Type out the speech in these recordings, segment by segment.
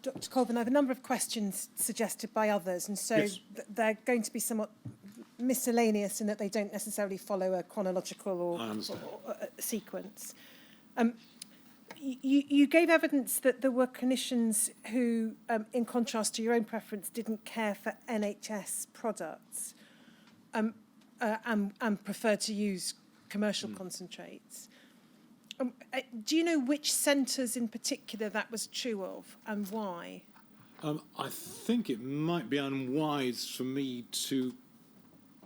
Dr. Colvin, I have a number of questions suggested by others, and so Yes. They're going to be somewhat miscellaneous in that they don't necessarily follow a chronological or sequence. You gave evidence that there were clinicians who, in contrast to your own preference, didn't care for NHS products and preferred to use commercial concentrates. Do you know which centres in particular that was true of and why? I think it might be unwise for me to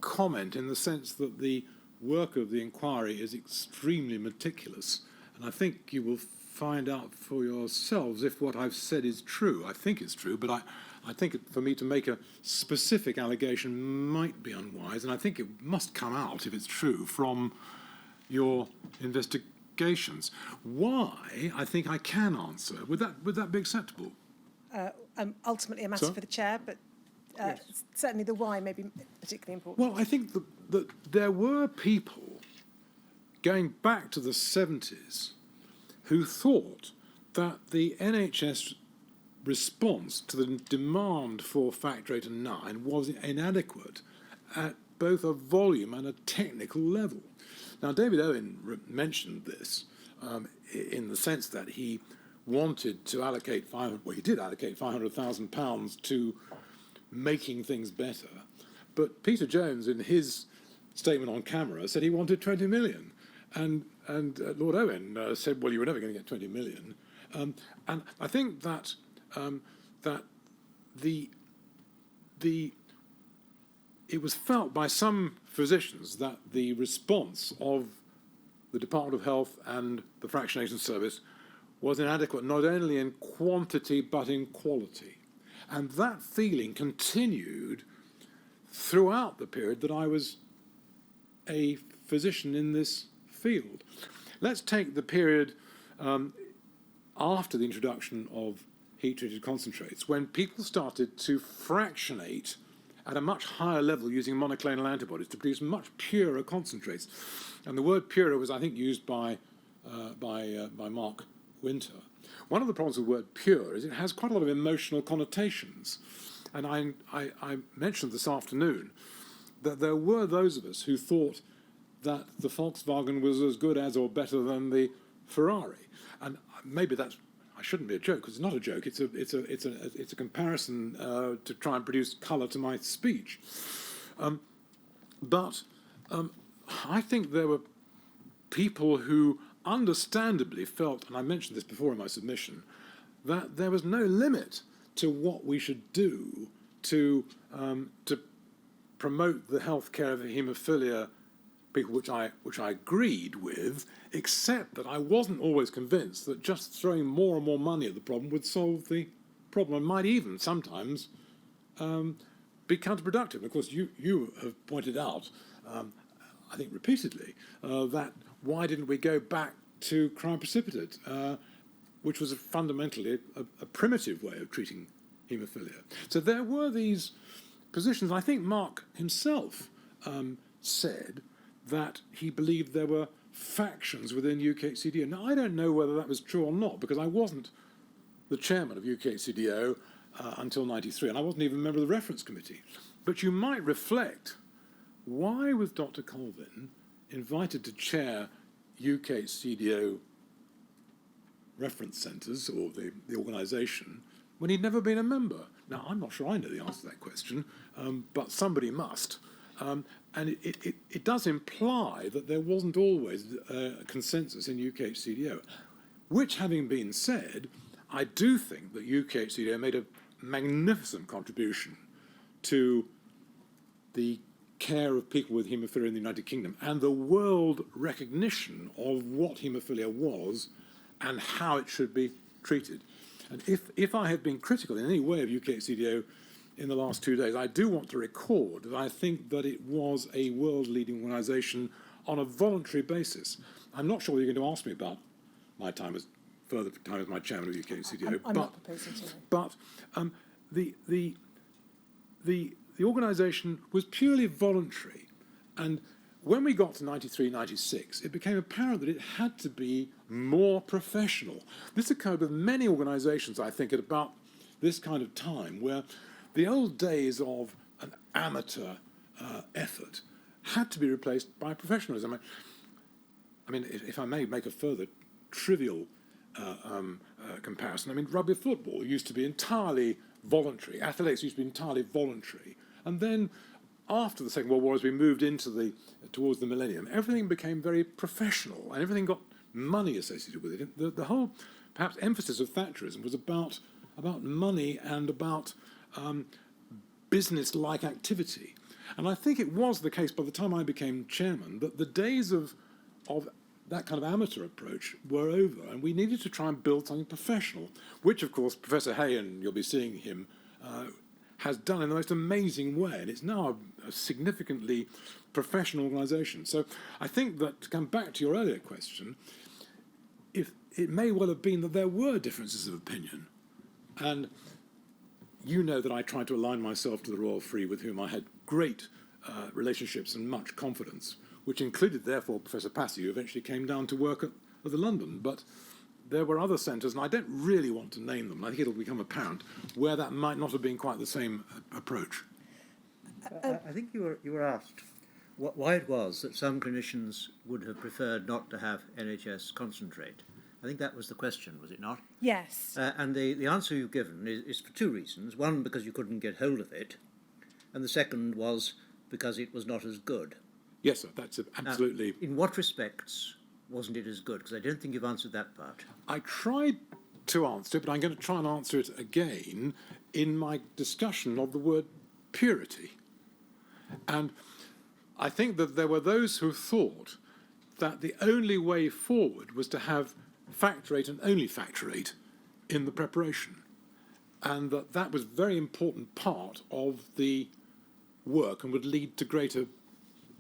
comment in the sense that the work of the inquiry is extremely meticulous, and I think you will find out for yourselves if what I've said is true. I think it's true, but I think for me to make a specific allegation might be unwise, and I think it must come out, if it's true, from your investigations. Why, I think I can answer. Would that be acceptable? Ultimately a matter for the chair, but Yes. certainly the why may be particularly important. Well, I think that there were people going back to the 70s who thought that the NHS response to the demand for factor VIII and IX was inadequate at both a volume and a technical level. Now, David Owen mentioned this in the sense that he wanted to allocate he did allocate £500,000 to making things better, but Peter Jones, in his statement on camera, said he wanted 20 million, and Lord Owen said, well, you were never going to get 20 million, and I think that it was felt by some physicians that the response of the Department of Health and the fractionation service was inadequate, not only in quantity but in quality. And that feeling continued throughout the period that I was a physician in this field. Let's take the period after the introduction of heat-treated concentrates, when people started to fractionate at a much higher level using monoclonal antibodies to produce much purer concentrates. And the word purer was, I think, used by Mark Winter. One of the problems with the word pure is it has quite a lot of emotional connotations. And I mentioned this afternoon that there were those of us who thought that the Volkswagen was as good as or better than the Ferrari. And maybe I shouldn't be a joke, because it's not a joke. It's a comparison to try and produce colour to my speech. But I think there were people who understandably felt, and I mentioned this before in my submission, that there was no limit to what we should do to promote the health care of haemophilia people, which I agreed with, except that I wasn't always convinced that just throwing more and more money at the problem would solve the problem, and might even sometimes be counterproductive. And of course, you have pointed out, I think repeatedly, that why didn't we go back to cryo precipitate, which was fundamentally a primitive way of treating haemophilia. So there were these positions. I think Mark himself said that he believed there were factions within UKCDO. Now, I don't know whether that was true or not, because I wasn't the chairman of UKCDO until '93, and I wasn't even a member of the reference committee. But you might reflect, why was Dr. Colvin invited to chair UKCDO reference centres, or the organisation, when he'd never been a member? Now, I'm not sure I know the answer to that question, but somebody must. And it does imply that there wasn't always a consensus in UKCDO, which, having been said, I do think that UKCDO made a magnificent contribution to the care of people with haemophilia in the United Kingdom and the world recognition of what haemophilia was and how it should be treated. And if I have been critical in any way of UKCDO in the last 2 days, I do want to record that I think that it was a world-leading organisation on a voluntary basis. I'm not sure what you're going to ask me about my time as my chairman of UKCDO. I'm not proposing to. But the organisation was purely voluntary, and when we got to 93, 96, it became apparent that it had to be more professional. This occurred with many organisations, I think, at about this kind of time where the old days of an amateur effort had to be replaced by professionalism. I mean, if I may make a further trivial comparison, I mean, rugby football used to be entirely voluntary. Athletics used to be entirely voluntary. And then after the Second World War, as we moved towards the millennium, everything became very professional and everything got money associated with it. The whole, perhaps, emphasis of Thatcherism was about money and about business-like activity. And I think it was the case by the time I became chairman that the days of that kind of amateur approach were over, and we needed to try and build something professional, which, of course, Professor Hay, and you'll be seeing him, has done in the most amazing way, and it's now a significantly professional organisation. So I think that, to come back to your earlier question, if it may well have been that there were differences of opinion, and you know that I tried to align myself to the Royal Free, with whom I had great relationships and much confidence, which included, therefore, Professor Passy, who eventually came down to work at the London. But there were other centres, and I don't really want to name them. I think it'll become apparent where that might not have been quite the same approach. I think you were asked why it was that some clinicians would have preferred not to have NHS concentrate. I think that was the question, was it not? Yes. And the answer you've given is for two reasons. One, because you couldn't get hold of it, and the second was because it was not as good. Yes, sir, that's absolutely... Now, in what respects wasn't it as good? Because I don't think you've answered that part. I tried to answer it, but I'm going to try and answer it again in my discussion of the word purity. And I think that there were those who thought that the only way forward was to have factor VIII and only factor VIII in the preparation, and that was a very important part of the work and would lead to greater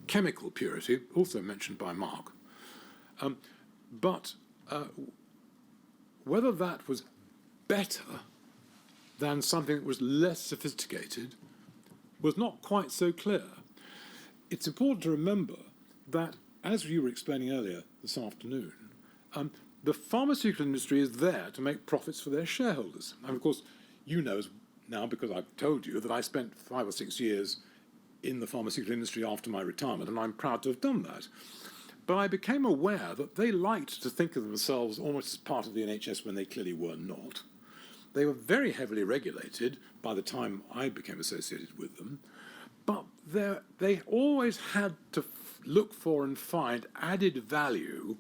chemical purity, also mentioned by Mark. But whether that was better than something that was less sophisticated was not quite so clear. It's important to remember that, as you were explaining earlier this afternoon, the pharmaceutical industry is there to make profits for their shareholders. And of course, you know now, because I've told you, that I spent 5 or 6 years in the pharmaceutical industry after my retirement, and I'm proud to have done that. But I became aware that they liked to think of themselves almost as part of the NHS when they clearly were not. They were very heavily regulated by the time I became associated with them, but they always had to look for and find added value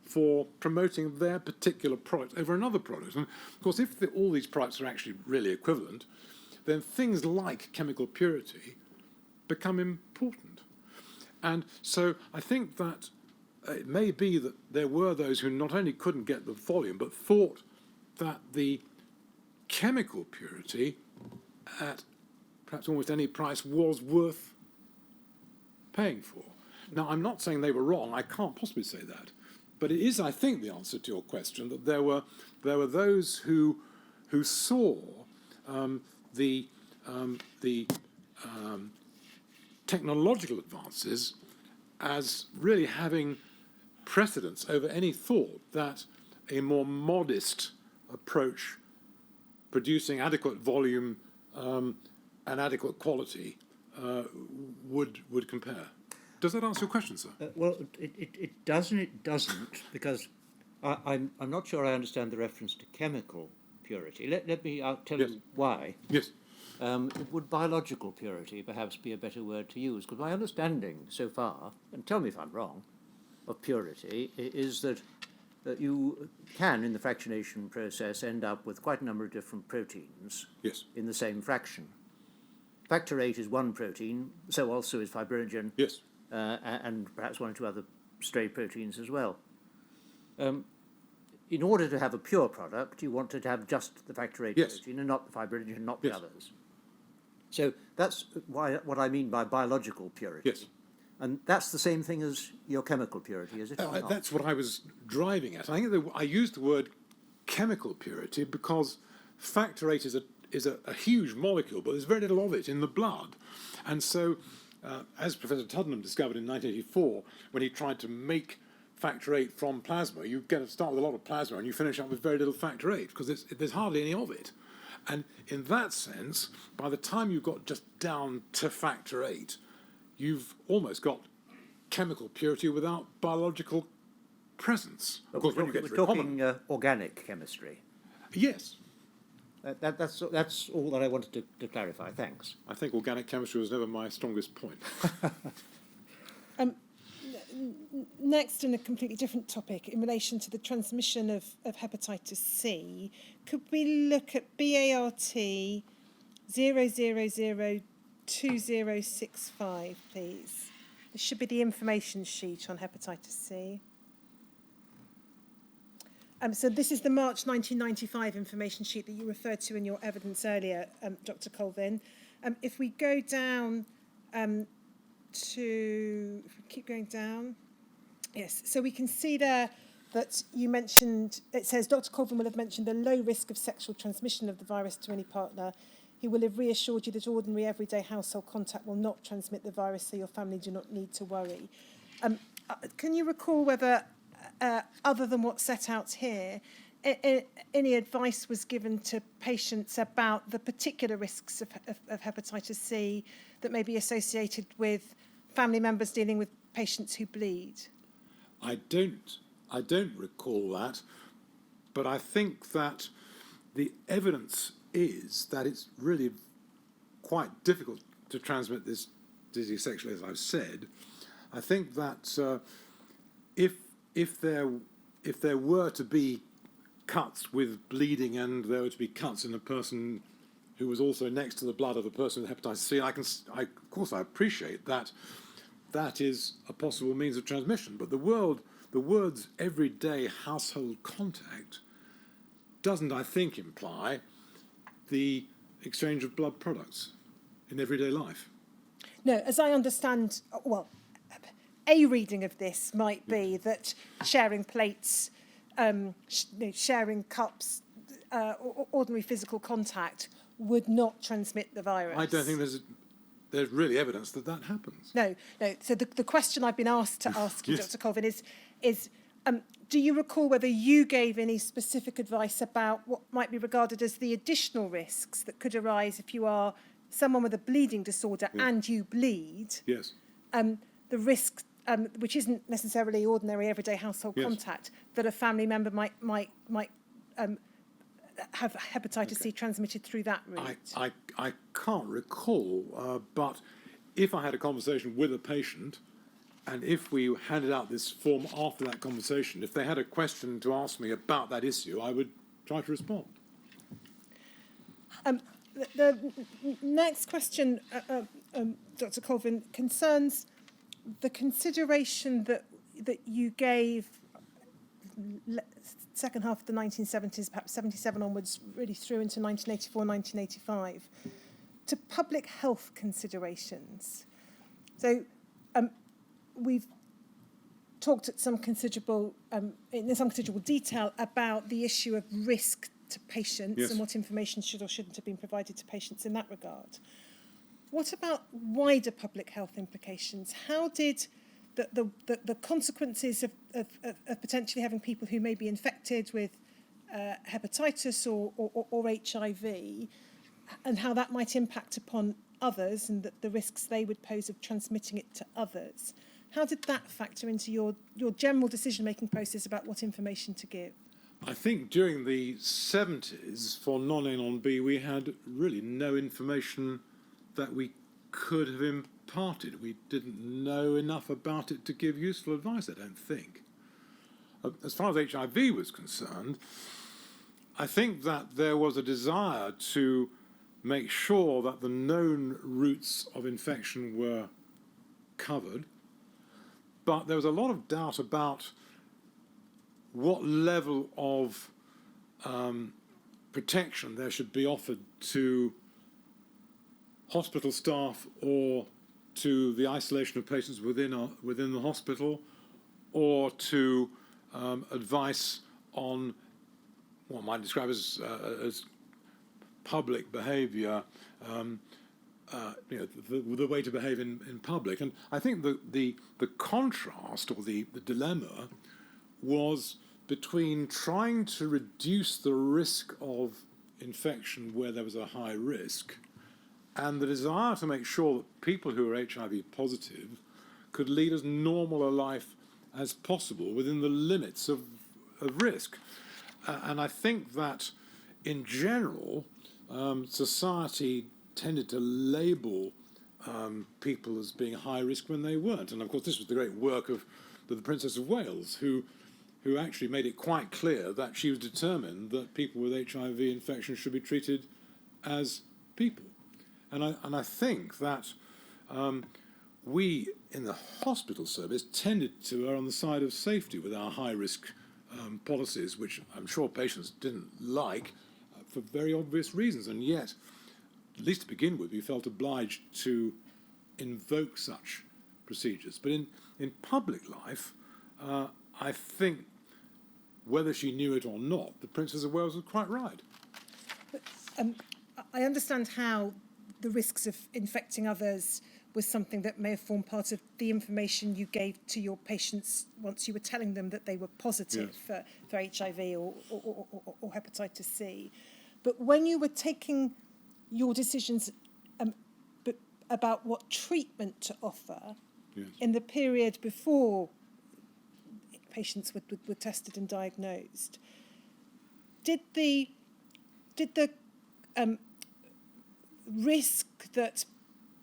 for promoting their particular product over another product. And of course, if all these products are actually really equivalent, then things like chemical purity become important. And so I think that it may be that there were those who not only couldn't get the volume, but thought that the chemical purity at perhaps almost any price was worth paying for. Now, I'm not saying they were wrong. I can't possibly say that. But it is, I think, the answer to your question, that there were those who saw the technological advances as really having precedence over any thought that a more modest approach, producing adequate volume and adequate quality, would compare. Does that answer your question, sir? Well, it does and it doesn't, because I'm not sure I understand the reference to chemical purity. I'll tell Yes. you why. Yes. Would biological purity perhaps be a better word to use? Because my understanding so far, and tell me if I'm wrong, of purity is that you can, in the fractionation process, end up with quite a number of different proteins Yes. in the same fraction. Factor VIII is one protein, so also is fibrinogen, Yes. and perhaps one or two other stray proteins as well. In order to have a pure product, you want to have just the factor VIII Yes. protein and not the fibrinogen, not the Yes. others. So that's what I mean by biological purity. Yes. And that's the same thing as your chemical purity, is it? Or not? That's what I was driving at. I think I used the word chemical purity because factor VIII is a huge molecule, but there's very little of it in the blood. And so, as Professor Tuddenham discovered in 1984, when he tried to make factor VIII from plasma, you start with a lot of plasma and you finish up with very little factor VIII because there's hardly any of it. And in that sense, by the time you've got just down to factor 8, you've almost got chemical purity without biological presence. Of course, when you get to we're talking organic chemistry. Yes. That's all that I wanted to clarify. Thanks. I think organic chemistry was never my strongest point. Next, in a completely different topic, in relation to the transmission of hepatitis C, could we look at BART 0002065, please? This should be the information sheet on hepatitis C. So this is the March 1995 information sheet that you referred to in your evidence earlier, Dr. Colvin. If we go down if we keep going down, yes, so we can see there that you mentioned, it says Dr. Colvin will have mentioned the low risk of sexual transmission of the virus to any partner. He will have reassured you that ordinary everyday household contact will not transmit the virus, so your family do not need to worry. Can you recall whether, other than what's set out here, any advice was given to patients about the particular risks of hepatitis C that may be associated with family members dealing with patients who bleed? I don't recall that, but I think that the evidence is that it's really quite difficult to transmit this disease sexually, as I've said. I think that if there were to be cuts with bleeding and there were to be cuts in a person who was also next to the blood of a person with hepatitis C, of course I appreciate that that is a possible means of transmission. But the words everyday household contact doesn't, I think, imply the exchange of blood products in everyday life. No, as I understand, well, a reading of this might be that sharing plates, sharing cups, ordinary physical contact would not transmit the virus. I don't think there's really evidence that happens. No. So the question I've been asked to ask you, Yes. Dr. Colvin, is do you recall whether you gave any specific advice about what might be regarded as the additional risks that could arise if you are someone with a bleeding disorder and you bleed? Yes. The risk, which isn't necessarily ordinary everyday household Yes. contact, that a family member might have hepatitis C transmitted through that route? I can't recall, but if I had a conversation with a patient, and if we handed out this form after that conversation, if they had a question to ask me about that issue, I would try to respond. The next question, Dr. Colvin, concerns the consideration that you gave second half of the 1970s, perhaps 77 onwards, really through into 1984, 1985, to public health considerations. So we've talked at some considerable, in some considerable detail about the issue of risk to patients. Yes. And what information should or shouldn't have been provided to patients in that regard. What about wider public health implications? How did the consequences of potentially having people who may be infected with hepatitis or HIV, and how that might impact upon others and the risks they would pose of transmitting it to others, how did that factor into your general decision-making process about what information to give? I think during the 70s, for non-A, non-B, we had really no information that we could have imparted. We didn't know enough about it to give useful advice, I don't think. As far as HIV was concerned, I think that there was a desire to make sure that the known routes of infection were covered, but there was a lot of doubt about what level of protection there should be offered to hospital staff or to the isolation of patients within the hospital, or to advice on what might describe as public behaviour, the way to behave in public. And I think the contrast or the dilemma was between trying to reduce the risk of infection where there was a high risk, and the desire to make sure that people who are HIV positive could lead as normal a life as possible within the limits of risk. And I think that, in general, society tended to label people as being high risk when they weren't. And of course, this was the great work of the Princess of Wales, who actually made it quite clear that she was determined that people with HIV infection should be treated as people. And I think that we in the hospital service tended to err on the side of safety with our high-risk policies, which I'm sure patients didn't like for very obvious reasons. And yet, at least to begin with, we felt obliged to invoke such procedures. But in public life, I think, whether she knew it or not, the Princess of Wales was quite right. I understand how the risks of infecting others was something that may have formed part of the information you gave to your patients once you were telling them that they were positive for HIV or hepatitis C. But when you were taking your decisions about what treatment to offer in the period before patients were tested and diagnosed, did the risk that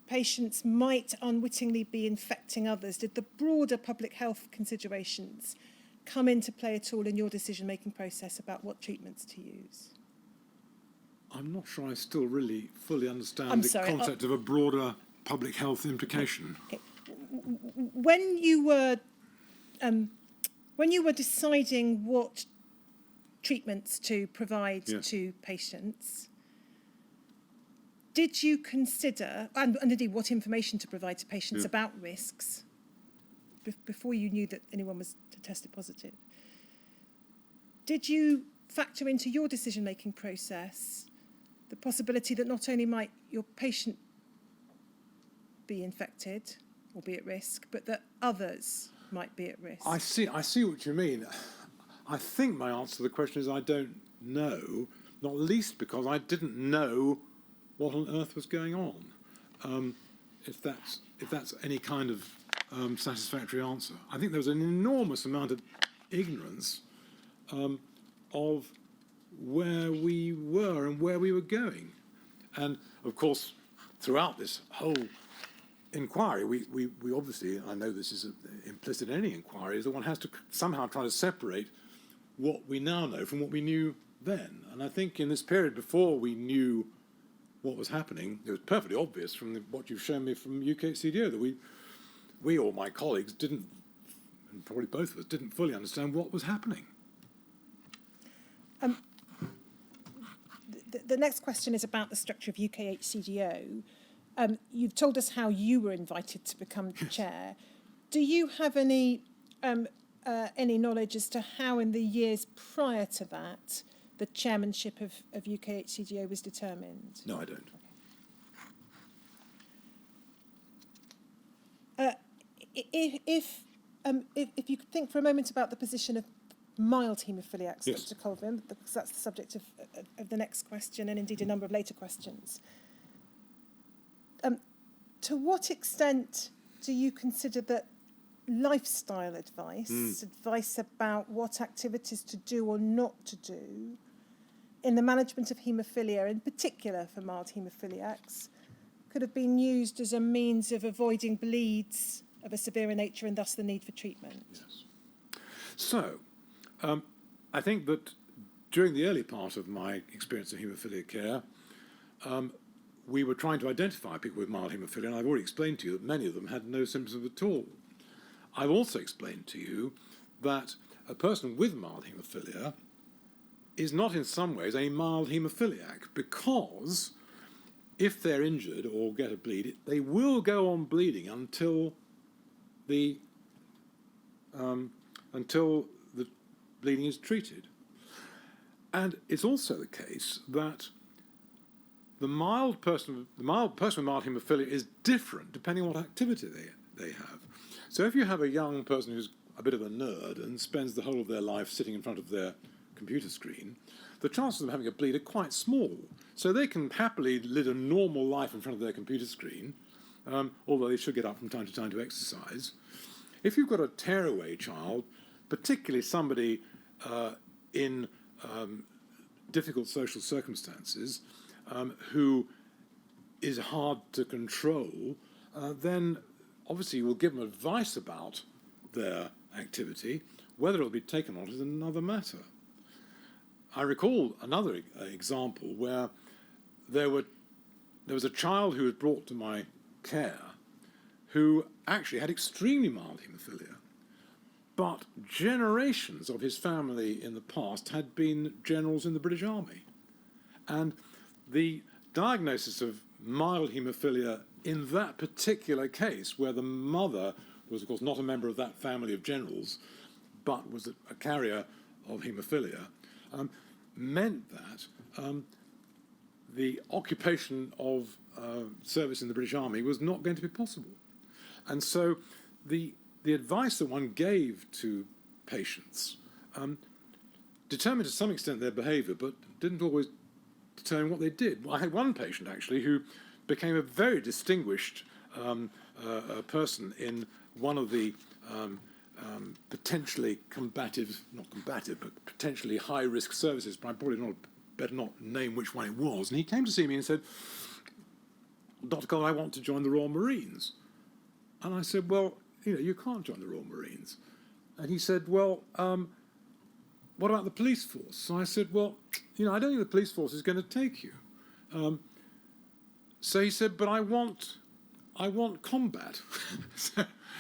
patients might unwittingly be infecting others, did the broader public health considerations come into play at all in your decision-making process about what treatments to use? I'm not sure I still really fully understand the concept of a broader public health implication. Okay. When you were deciding what treatments to provide to patients, did you consider, and indeed what information to provide to patients about risks before you knew that anyone was tested positive? Did you factor into your decision-making process the possibility that not only might your patient be infected or be at risk, but that others might be at risk? I see what you mean. I think my answer to the question is I don't know, not least because I didn't know what on earth was going on. If that's any kind of satisfactory answer. I think there was an enormous amount of ignorance of where we were and where we were going. And of course, throughout this whole inquiry, we obviously, I know this is implicit in any inquiry, is that one has to somehow try to separate what we now know from what we knew then. And I think in this period before we knew what was happening, it was perfectly obvious from what you've shown me from UKCDO that we or my colleagues didn't, and probably both of us, didn't fully understand what was happening. The next question is about the structure of UKHCDO. You've told us how you were invited to become the chair. Do you have any knowledge as to how in the years prior to that the chairmanship of UKHCDO was determined? No, I don't. If you could think for a moment about the position of mild haemophiliacs, Yes. Dr. Colvin, because that's the subject of the next question and indeed a number of later questions. To what extent do you consider that lifestyle advice about what activities to do or not to do in the management of haemophilia, in particular for mild haemophiliacs, could have been used as a means of avoiding bleeds of a severer nature and thus the need for treatment? Yes. So, I think that during the early part of my experience of haemophilia care, we were trying to identify people with mild haemophilia, and I've already explained to you that many of them had no symptoms at all. I've also explained to you that a person with mild haemophilia is not in some ways a mild haemophiliac, because if they're injured or get a bleed, they will go on bleeding until the bleeding is treated. And it's also the case that the mild person with mild haemophilia is different depending on what activity they have. So if you have a young person who's a bit of a nerd and spends the whole of their life sitting in front of their computer screen, the chances of them having a bleed are quite small. So they can happily live a normal life in front of their computer screen, although they should get up from time to time to exercise. If you've got a tearaway child, particularly somebody in difficult social circumstances who is hard to control, then obviously you will give them advice about their activity. Whether it will be taken on is another matter. I recall another example where there was a child who was brought to my care who actually had extremely mild haemophilia, but generations of his family in the past had been generals in the British Army. And the diagnosis of mild haemophilia in that particular case, where the mother was, of course, not a member of that family of generals, but was a carrier of haemophilia, meant that the occupation of service in the British Army was not going to be possible. And so the advice that one gave to patients determined to some extent their behaviour, but didn't always determine what they did. I had one patient, actually, who became a very distinguished person in one of the potentially not combative, but potentially high-risk services, but I probably better not name which one it was. And he came to see me and said, Dr. Cole, I want to join the Royal Marines. And I said, well, you can't join the Royal Marines. And he said, well, what about the police force? So I said, well, I don't think the police force is going to take you. So he said, but I want combat.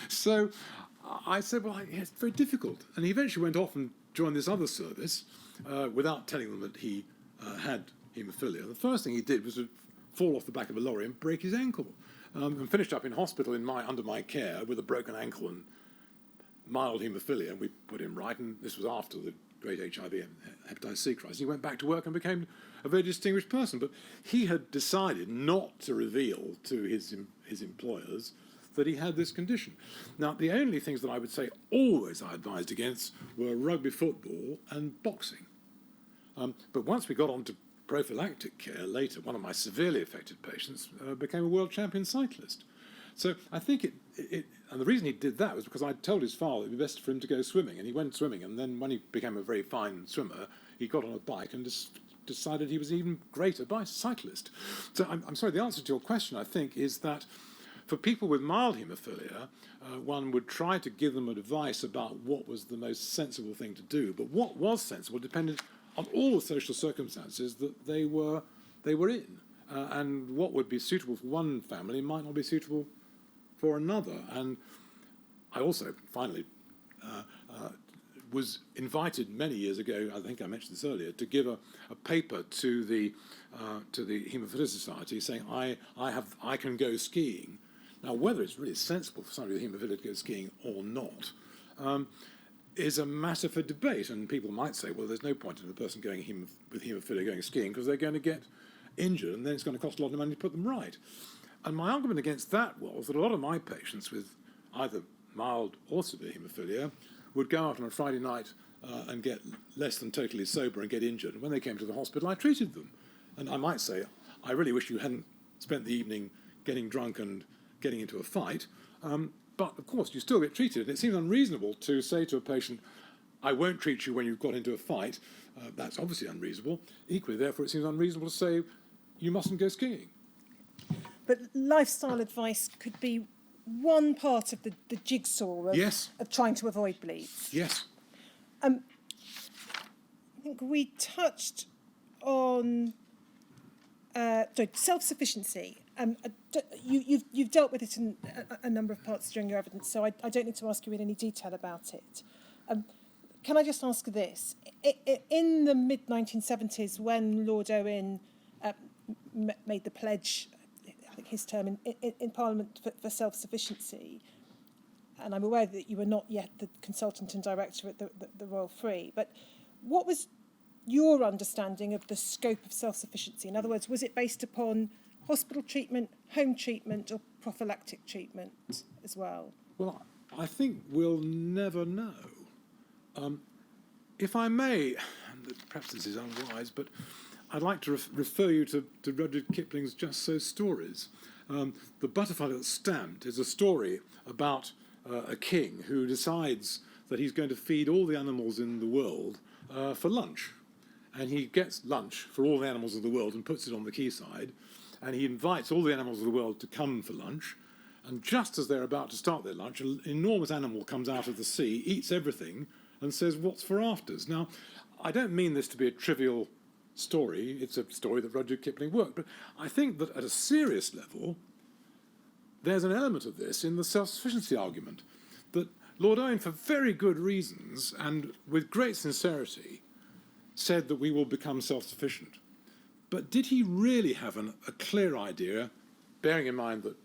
So I said, well, it's very difficult. And he eventually went off and joined this other service without telling them that he had haemophilia. The first thing he did was to fall off the back of a lorry and break his ankle, and finished up in hospital under my care with a broken ankle and mild haemophilia. And we put him right, and this was after the great HIV and Hepatitis C crisis. He went back to work and became a very distinguished person. But he had decided not to reveal to his employers that he had this condition. Now, the only things that I would say always I advised against were rugby football and boxing. But once we got on to prophylactic care later, one of my severely affected patients became a world champion cyclist. So I think and the reason he did that was because I told his father it would be best for him to go swimming, and he went swimming, and then when he became a very fine swimmer, he got on a bike and decided he was an even greater cyclist. So I'm sorry, the answer to your question, I think, is that for people with mild haemophilia, one would try to give them advice about what was the most sensible thing to do, but what was sensible depended on all the social circumstances that they were in, and what would be suitable for one family might not be suitable for another. And I also finally was invited many years ago, I think I mentioned this earlier, to give a paper to the Haemophilia Society saying I can go skiing. Now, whether it's really sensible for somebody with haemophilia to go skiing or not is a matter for debate. And people might say, well, there's no point in a person with haemophilia going skiing because they're going to get injured and then it's going to cost a lot of money to put them right. And my argument against that was that a lot of my patients with either mild or severe haemophilia would go out on a Friday night and get less than totally sober and get injured. And when they came to the hospital, I treated them. And I might say, I really wish you hadn't spent the evening getting drunk and getting into a fight. But, of course, you still get treated. And it seems unreasonable to say to a patient, I won't treat you when you've got into a fight. That's obviously unreasonable. Equally, therefore, it seems unreasonable to say, you mustn't go skiing. But lifestyle advice could be one part of the jigsaw of trying to avoid bleeds. Yes. I think we touched on self-sufficiency. You've dealt with it in a number of parts during your evidence, so I don't need to ask you in any detail about it. Can I just ask this? In the mid-1970s, when Lord Owen made the pledge, I think his term in Parliament for self-sufficiency, and I'm aware that you were not yet the consultant and director at the Royal Free, but what was your understanding of the scope of self-sufficiency? In other words, was it based upon hospital treatment, home treatment, or prophylactic treatment as well? Well, I think we'll never know. If I may, perhaps this is unwise, but I'd like to refer you to Rudyard Kipling's Just So stories. The Butterfly That's Stamped is a story about a king who decides that he's going to feed all the animals in the world for lunch. And he gets lunch for all the animals of the world and puts it on the quayside. And he invites all the animals of the world to come for lunch. And just as they're about to start their lunch, an enormous animal comes out of the sea, eats everything, and says, "What's for afters?" Now, I don't mean this to be a trivial story. It's a story that Rudyard Kipling worked. But I think that at a serious level, there's an element of this in the self-sufficiency argument, that Lord Owen, for very good reasons and with great sincerity, said that we will become self-sufficient. But did he really have a clear idea, bearing in mind that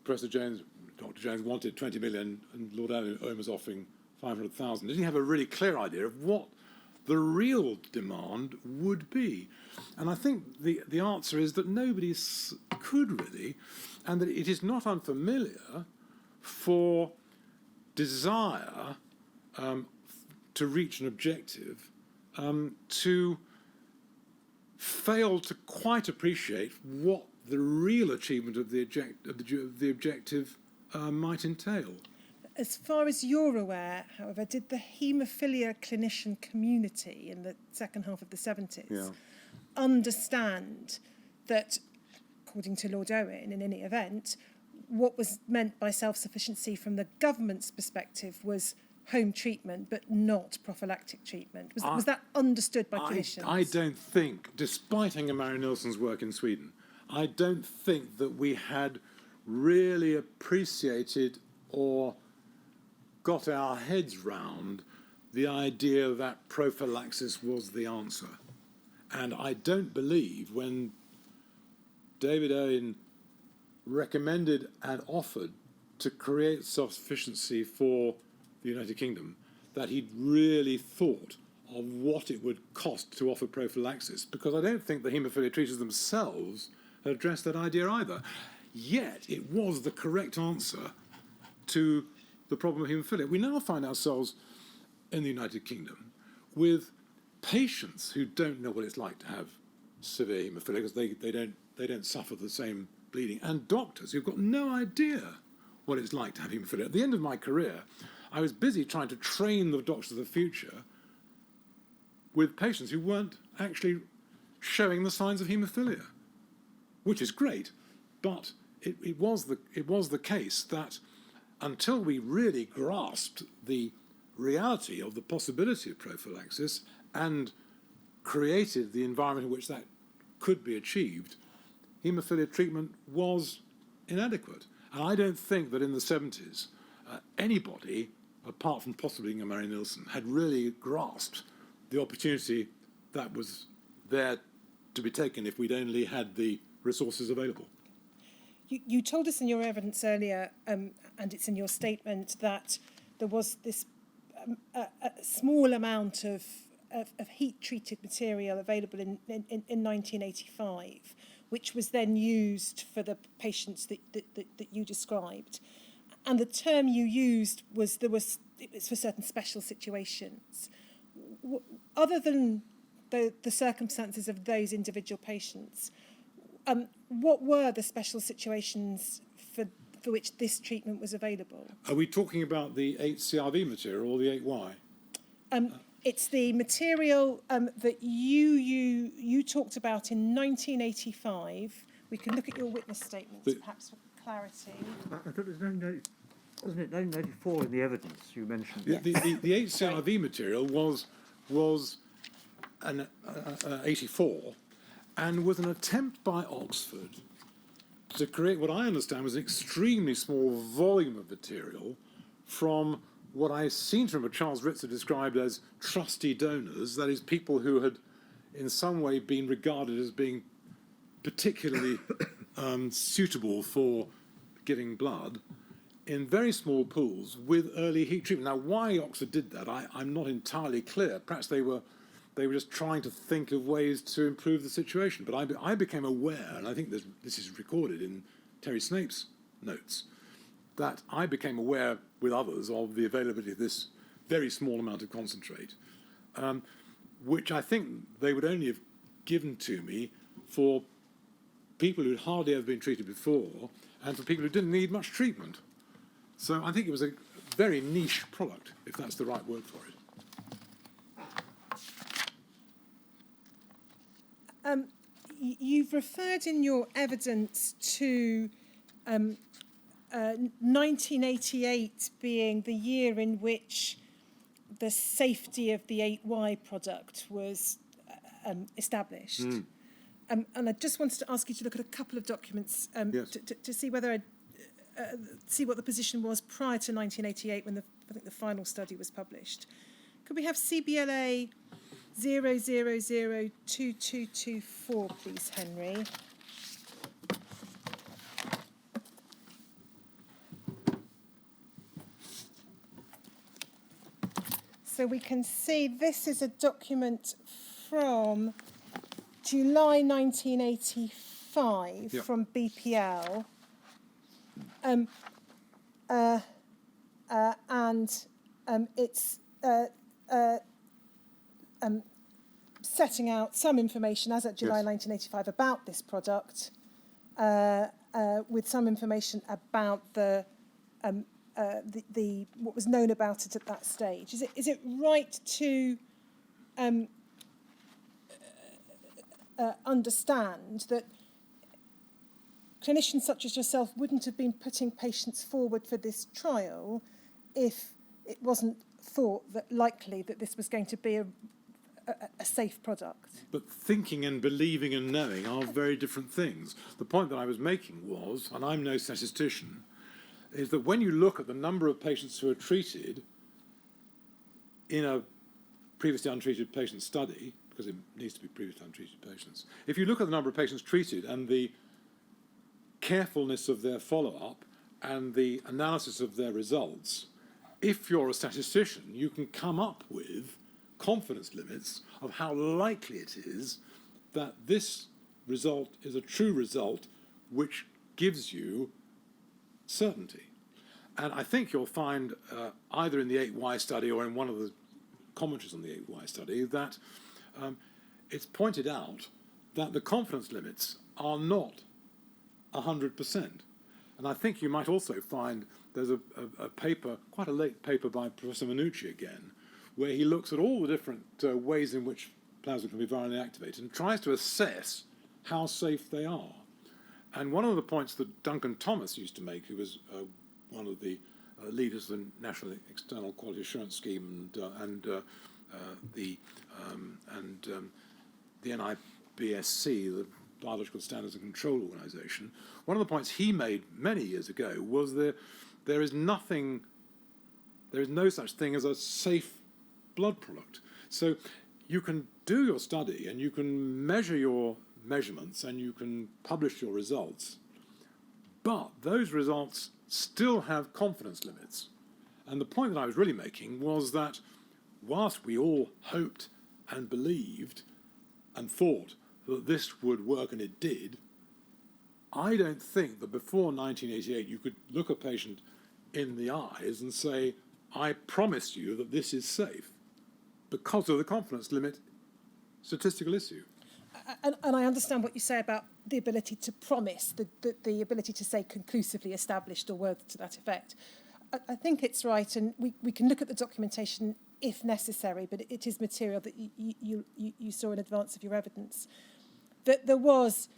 Professor Jones, Dr. Jones wanted 20 million and Lord Owen was offering 500,000? Did he have a really clear idea of what the real demand would be? And I think the answer is that nobody could really, and that it is not unfamiliar for desire to reach an objective to fail to quite appreciate what the real achievement of the objective might entail. As far as you're aware, however, did the haemophilia clinician community in the second half of the 70s understand that, according to Lord Owen, in any event, what was meant by self-sufficiency from the government's perspective was home treatment, but not prophylactic treatment? Was that understood by clinicians? I don't think, despite Inger-Marie Nilsson's work in Sweden, I don't think that we had really appreciated or got our heads round the idea that prophylaxis was the answer. And I don't believe when David Owen recommended and offered to create self-sufficiency for the United Kingdom that he'd really thought of what it would cost to offer prophylaxis, because I don't think the haemophilia treaters themselves had addressed that idea either. Yet it was the correct answer to the problem of haemophilia. We now find ourselves in the United Kingdom with patients who don't know what it's like to have severe haemophilia because they don't suffer the same bleeding, and doctors who've got no idea what it's like to have haemophilia. At the end of my career, I was busy trying to train the doctors of the future with patients who weren't actually showing the signs of haemophilia, which is great, but it was the case that until we really grasped the reality of the possibility of prophylaxis and created the environment in which that could be achieved, haemophilia treatment was inadequate. And I don't think that in the 70s anybody, apart from possibly Inger-Marie Nilsson, had really grasped the opportunity that was there to be taken if we'd only had the resources available. You told us in your evidence earlier, and it's in your statement, that there was this a small amount of heat-treated material available in 1985, which was then used for the patients that you described. And the term you used was it's for certain special situations. Other than the circumstances of those individual patients, what were the special situations for which this treatment was available? Are we talking about the 8-CRV material or the 8Y? It's the material that you talked about in 1985. We can look at your witness statements, perhaps for clarity. I thought it was 1994 in the evidence you mentioned. The 8-CRV material was an 84 and was an attempt by Oxford to create what I understand was an extremely small volume of material from what I seem to remember Charles Ritzer described as trusty donors, that is, people who had in some way been regarded as being particularly suitable for giving blood, in very small pools with early heat treatment. Now, why Oxford did that, I'm not entirely clear. Perhaps they were just trying to think of ways to improve the situation. But I became aware, and I think this is recorded in Terry Snape's notes, that I became aware with others of the availability of this very small amount of concentrate which I think they would only have given to me for people who'd hardly ever been treated before and for people who didn't need much treatment. So I think it was a very niche product, if that's the right word for it. You've referred in your evidence to 1988 being the year in which the safety of the 8Y product was established. And I just wanted to ask you to look at a couple of documents Yes. to see whether see what the position was prior to 1988 when I think the final study was published. Could we have CBLA 0002224, please, Henry? So we can see this is a document from July 1985 from BPL. It's setting out some information as at July 1985 about this product, with some information about the what was known about it at that stage. Is it right to understand that clinicians such as yourself wouldn't have been putting patients forward for this trial if it wasn't thought that likely that this was going to be a safe product? But thinking and believing and knowing are very different things. The point that I was making was, and I'm no statistician, is that when you look at the number of patients who are treated in a previously untreated patient study, because it needs to be previously untreated patients, if you look at the number of patients treated and the carefulness of their follow-up and the analysis of their results, if you're a statistician, you can come up with confidence limits of how likely it is that this result is a true result which gives you certainty. And I think you'll find either in the 8Y study or in one of the commentaries on the 8Y study that it's pointed out that the confidence limits are not 100%. And I think you might also find there's a paper, quite a late paper by Professor Minucci again, where he looks at all the different ways in which plasma can be virally activated and tries to assess how safe they are. And one of the points that Duncan Thomas used to make, who was one of the leaders of the National External Quality Assurance Scheme and the NIBSC, the Biological Standards and Control Organization, one of the points he made many years ago was that there is no such thing as a safe blood product. So you can do your study and you can measure your measurements and you can publish your results, but those results still have confidence limits. And the point that I was really making was that whilst we all hoped and believed and thought that this would work, and it did, I don't think that before 1988 you could look a patient in the eyes and say, I promise you that this is safe, because of the confidence limit statistical issue. And I understand what you say about the ability to promise, the ability to say conclusively established or words to that effect. I think it's right, and we can look at the documentation if necessary, but it is material that you saw in advance of your evidence. That there was,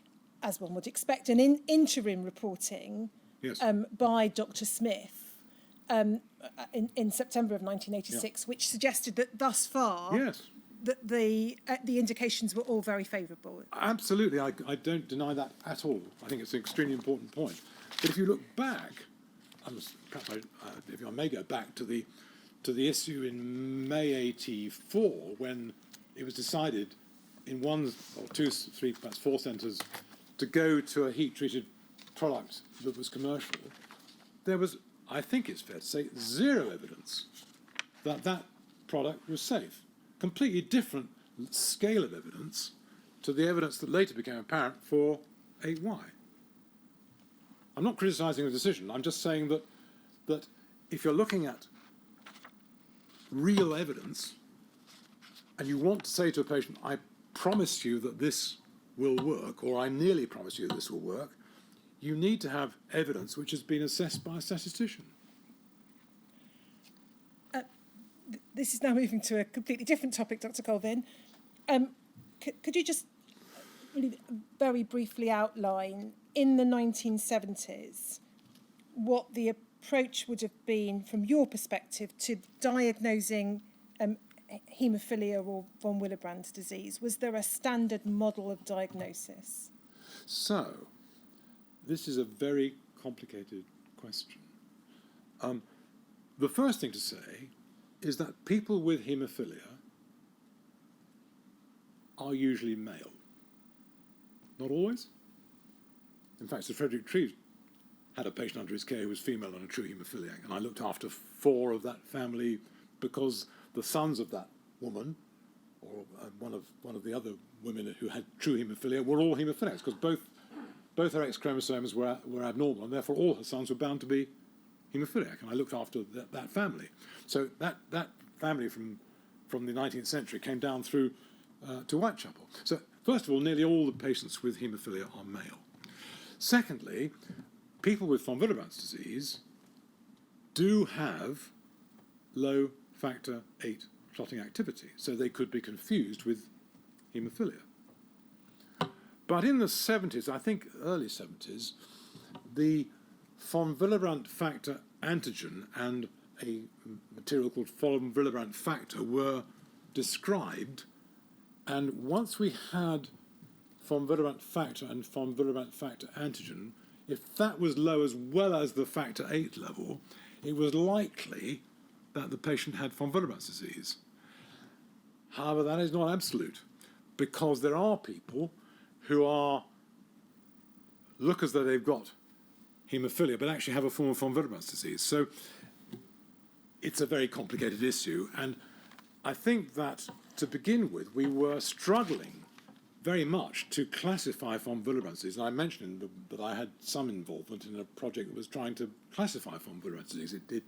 as one would expect, an interim reporting by Dr. Smith in September of 1986, which suggested that thus far that the indications were all very favourable. Absolutely, I don't deny that at all. I think it's an extremely important point. But if you look back, perhaps if I may go back to the issue in May '84 when it was decided in one or two, three, perhaps four centres to go to a heat-treated product that was commercial, there was, I think it's fair to say, zero evidence that that product was safe. Completely different scale of evidence to the evidence that later became apparent for 8Y. I'm not criticising the decision. I'm just saying that if you're looking at real evidence, and you want to say to a patient, I promise you that this will work, or I nearly promise you this will work, you need to have evidence which has been assessed by a statistician. This is now moving to a completely different topic, Dr. Colvin. Could you just really very briefly outline, in the 1970s, what the approach would have been, from your perspective, to diagnosing haemophilia or von Willebrand's disease? Was there a standard model of diagnosis? So, this is a very complicated question. The first thing to say is that people with haemophilia are usually male. Not always. In fact, Sir Frederick Treves had a patient under his care who was female and a true haemophiliac, and I looked after 4 of that family because the sons of that woman, or one of the other women who had true haemophilia, were all haemophiliacs, because both her X chromosomes were abnormal, and therefore all her sons were bound to be haemophiliac, and I looked after that family. So that family from the 19th century came down through to Whitechapel. So first of all, nearly all the patients with haemophilia are male. Secondly, people with von Willebrand's disease do have low factor VIII clotting activity, so they could be confused with haemophilia. But in the 70s, I think early 70s, the von Willebrand factor antigen and a material called von Willebrand factor were described, and once we had von Willebrand factor and von Willebrand factor antigen, if that was low as well as the factor VIII level, it was likely that the patient had von Willebrand's disease. However, that is not absolute, because there are people who look as though they've got haemophilia, but actually have a form of von Willebrand's disease. So it's a very complicated issue, and I think that, to begin with, we were struggling very much to classify von Willebrand's disease. And I mentioned that I had some involvement in a project that was trying to classify von Willebrand's disease. It did,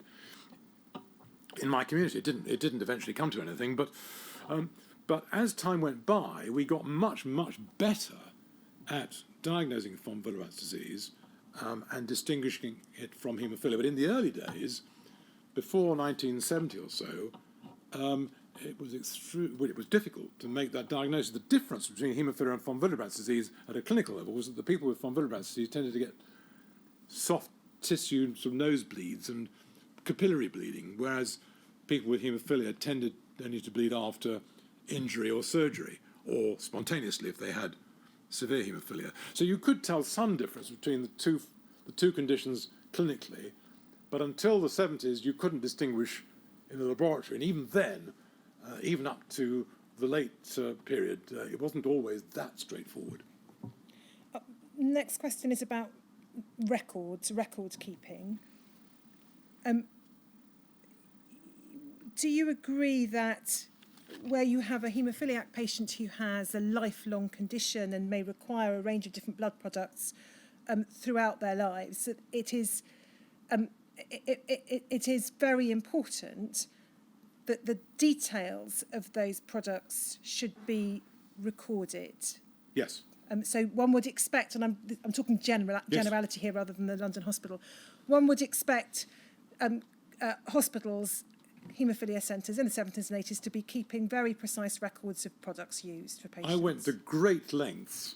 in my community, it didn't eventually come to anything, but as time went by, we got much, much better at diagnosing von Willebrand's disease and distinguishing it from haemophilia. But in the early days, before 1970 or so, it was difficult to make that diagnosis. The difference between haemophilia and von Willebrand's disease at a clinical level was that the people with von Willebrand's disease tended to get soft tissue sort of nosebleeds and capillary bleeding, whereas people with haemophilia tended only to bleed after injury or surgery, or spontaneously if they had severe haemophilia. So you could tell some difference between the two conditions clinically, but until the 70s you couldn't distinguish in the laboratory, and even then, even up to the late period, it wasn't always that straightforward. Next question is about record keeping. Do you agree that where you have a haemophiliac patient who has a lifelong condition and may require a range of different blood products throughout their lives, that it is very important that the details of those products should be recorded? Yes. So one would expect, and I'm talking generality here rather than the London hospital, one would expect hospitals, haemophilia centres in the 70s and 80s to be keeping very precise records of products used for patients. I went to great lengths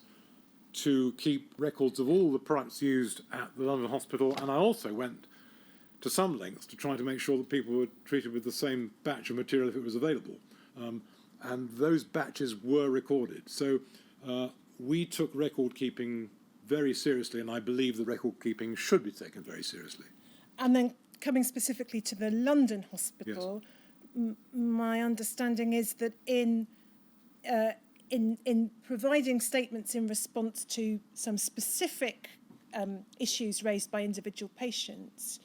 to keep records of all the products used at the London hospital, and I also went to some lengths to try to make sure that people were treated with the same batch of material if it was available. And those batches were recorded. So we took record keeping very seriously, and I believe the record keeping should be taken very seriously. And then coming specifically to the London hospital, yes. My understanding is that in providing statements in response to some specific issues raised by individual patients,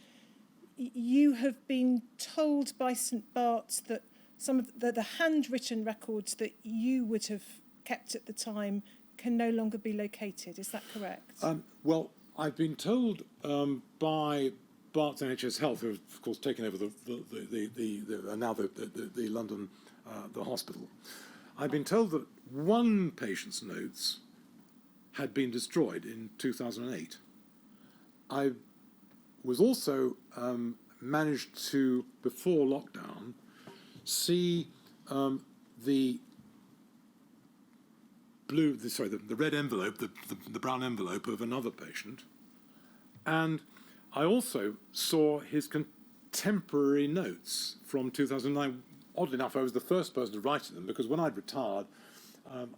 you have been told by St Bart's that some of the handwritten records that you would have kept at the time can no longer be located. Is that correct? Well, I've been told by Bart's NHS Health, who have, of course, taken over the London the hospital. I've been told that one patient's notes had been destroyed in 2008. I was also managed to, before lockdown, see the red envelope, the brown envelope of another patient, and I also saw his contemporary notes from 2009. Oddly enough, I was the first person to write them because when I'd retired, I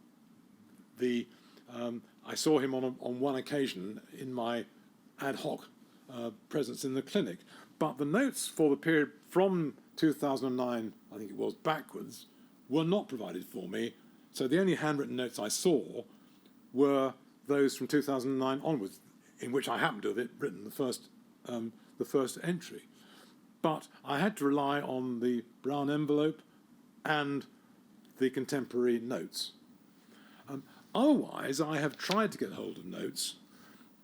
saw him on one occasion in my ad hoc presence in the clinic. But the notes for the period from 2009, I think it was, backwards, were not provided for me. So the only handwritten notes I saw were those from 2009 onwards, in which I happened to have written the first entry. But I had to rely on the brown envelope and the contemporary notes. Otherwise, I have tried to get hold of notes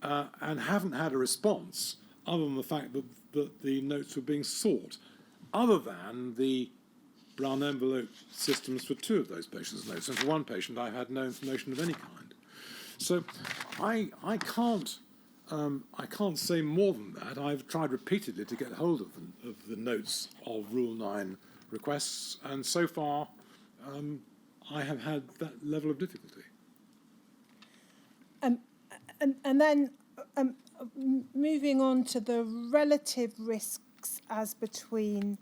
and haven't had a response, other than the fact that the notes were being sought, other than the brown envelope systems for two of those patients' notes. And for one patient, I had no information of any kind. So I can't say more than that. I've tried repeatedly to get hold of the notes of Rule 9 requests, and so far I have had that level of difficulty. And then moving on to the relative risks as between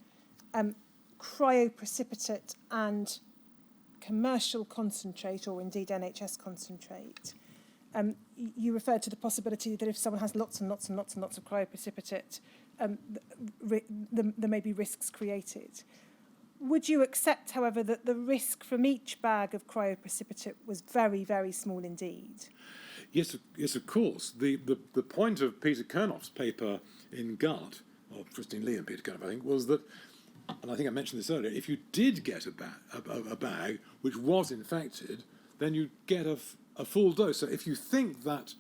cryoprecipitate and commercial concentrate, or indeed NHS concentrate. You referred to the possibility that if someone has lots and lots and lots and lots of cryoprecipitate, there may be risks created. Would you accept, however, that the risk from each bag of cryoprecipitate was very, very small indeed? Yes, of course. The point of Peter Kernoff's paper in Gut, or Christine Lee and Peter Kernoff, I think, was that, and I think I mentioned this earlier, if you did get a bag which was infected, then you'd get a full dose. So if you think that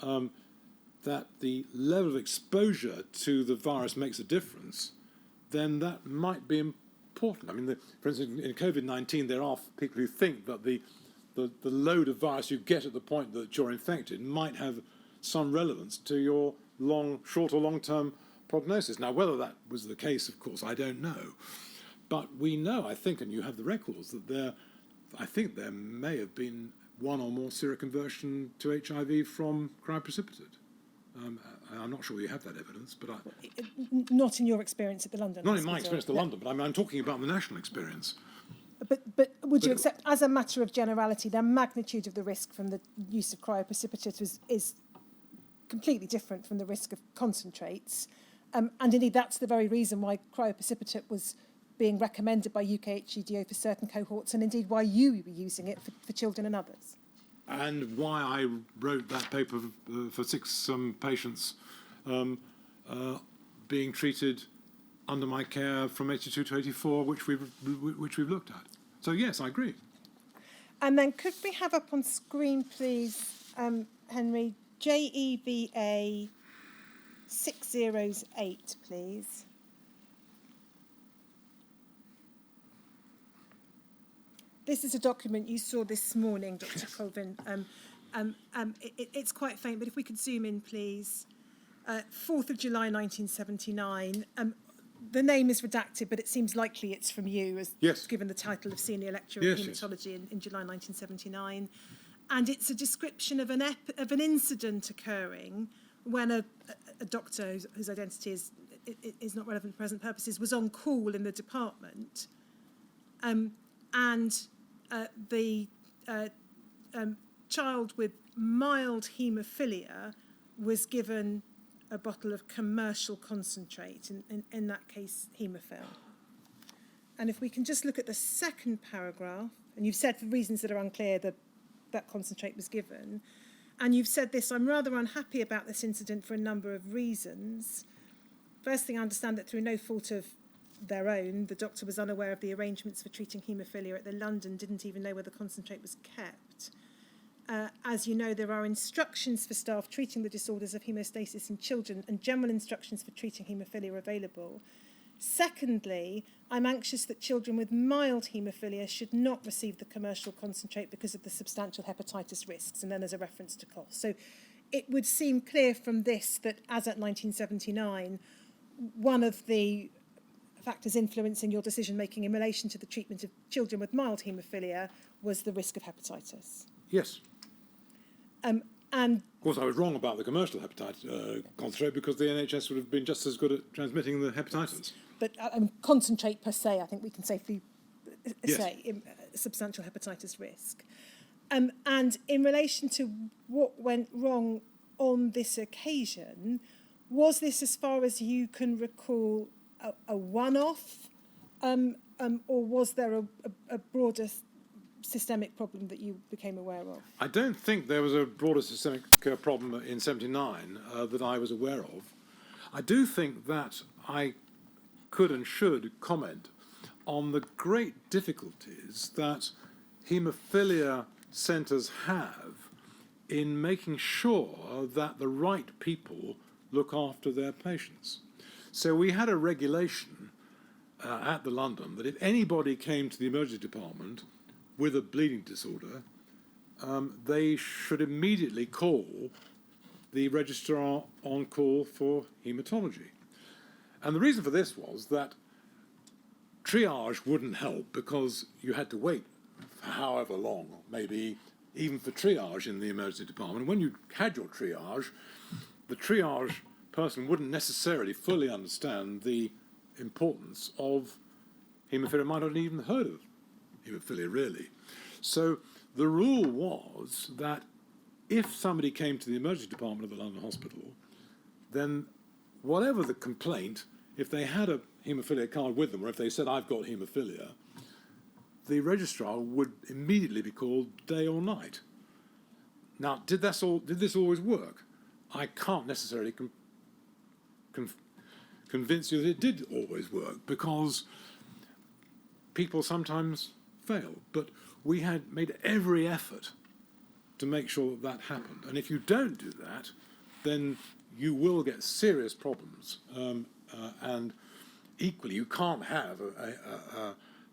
that the level of exposure to the virus makes a difference, then that might be important. I mean, for instance, in COVID-19, there are people who think that the load of virus you get at the point that you're infected might have some relevance to your short or long-term prognosis. Now, whether that was the case, of course, I don't know. But we know, I think, and you have the records, that I think there may have been one or more seroconversion to HIV from cryoprecipitate. I'm not sure you have that evidence, but not in your experience at the London not Hospital. in my experience at London, but I'm talking about the national experience. But would you accept, as a matter of generality, the magnitude of the risk from the use of cryoprecipitate is completely different from the risk of concentrates? And indeed, that's the very reason why cryoprecipitate was being recommended by UK HGDO for certain cohorts, and indeed why you were using it for children and others. And why I wrote that paper for 6 patients being treated under my care from 82 to 84, which we've looked at. So yes, I agree. And then could we have up on screen, please, Henry, JEVA 608, please. This is a document you saw this morning, Dr. Colvin. It's quite faint, but if we could zoom in, please. 4th of July, 1979. The name is redacted, but it seems likely it's from you, given the title of Senior Lecturer in Haematology in July 1979. And it's a description of an incident occurring when a doctor whose identity is not relevant for present purposes was on call in the department. The child with mild haemophilia was given a bottle of commercial concentrate, in that case, Haemophil. And if we can just look at the second paragraph, and you've said for reasons that are unclear that concentrate was given, and you've said this: I'm rather unhappy about this incident for a number of reasons. First thing, I understand that through no fault of their own, the doctor was unaware of the arrangements for treating haemophilia at the London, didn't even know where the concentrate was kept. as you know, there are instructions for staff treating the disorders of hemostasis in children and general instructions for treating haemophilia available. Secondly, I'm anxious that children with mild haemophilia should not receive the commercial concentrate because of the substantial hepatitis risks, and then there's a reference to cost. So it would seem clear from this that, as at 1979, one of the factors influencing your decision-making in relation to the treatment of children with mild haemophilia was the risk of hepatitis. Yes. And of course, I was wrong about the commercial hepatitis concentrate because the NHS would have been just as good at transmitting the hepatitis. But concentrate per se, I think we can safely say Yes. Substantial hepatitis risk. And in relation to what went wrong on this occasion, was this, as far as you can recall, a one-off, or was there a broader systemic problem that you became aware of? I don't think there was a broader systemic problem in '79 that I was aware of. I do think that I could and should comment on the great difficulties that haemophilia centres have in making sure that the right people look after their patients. So we had a regulation at the London that if anybody came to the emergency department with a bleeding disorder, they should immediately call the registrar on call for haematology. And the reason for this was that triage wouldn't help because you had to wait for however long, maybe even for triage in the emergency department. When you had your triage, the triage person wouldn't necessarily fully understand the importance of haemophilia, might not have even heard of haemophilia really. So the rule was that if somebody came to the emergency department of the London Hospital, then whatever the complaint, if they had a haemophilia card with them, or if they said, I've got haemophilia, the registrar would immediately be called day or night. Now, did this always work? I can't necessarily convince you that it did always work, because people sometimes fail. But we had made every effort to make sure that that happened. And if you don't do that, then you will get serious problems. And equally, you can't have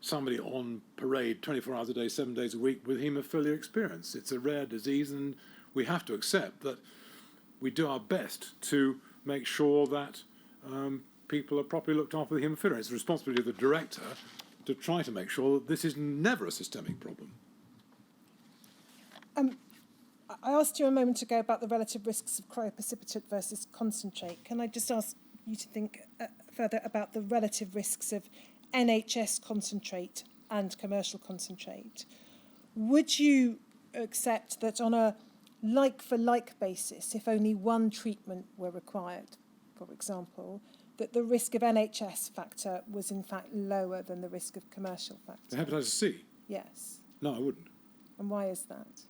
somebody on parade 24 hours a day, 7 days a week with haemophilia experience. It's a rare disease, and we have to accept that we do our best to make sure that people are properly looked after with haemophilia. It's the responsibility of the director to try to make sure that this is never a systemic problem. I asked you a moment ago about the relative risks of cryoprecipitate versus concentrate. Can I just ask you to think further about the relative risks of NHS concentrate and commercial concentrate? Would you accept that on a like-for-like basis, if only one treatment were required, for example, that the risk of NHS factor was in fact lower than the risk of commercial factor? The hepatitis C? Yes. No, I wouldn't. And why is that?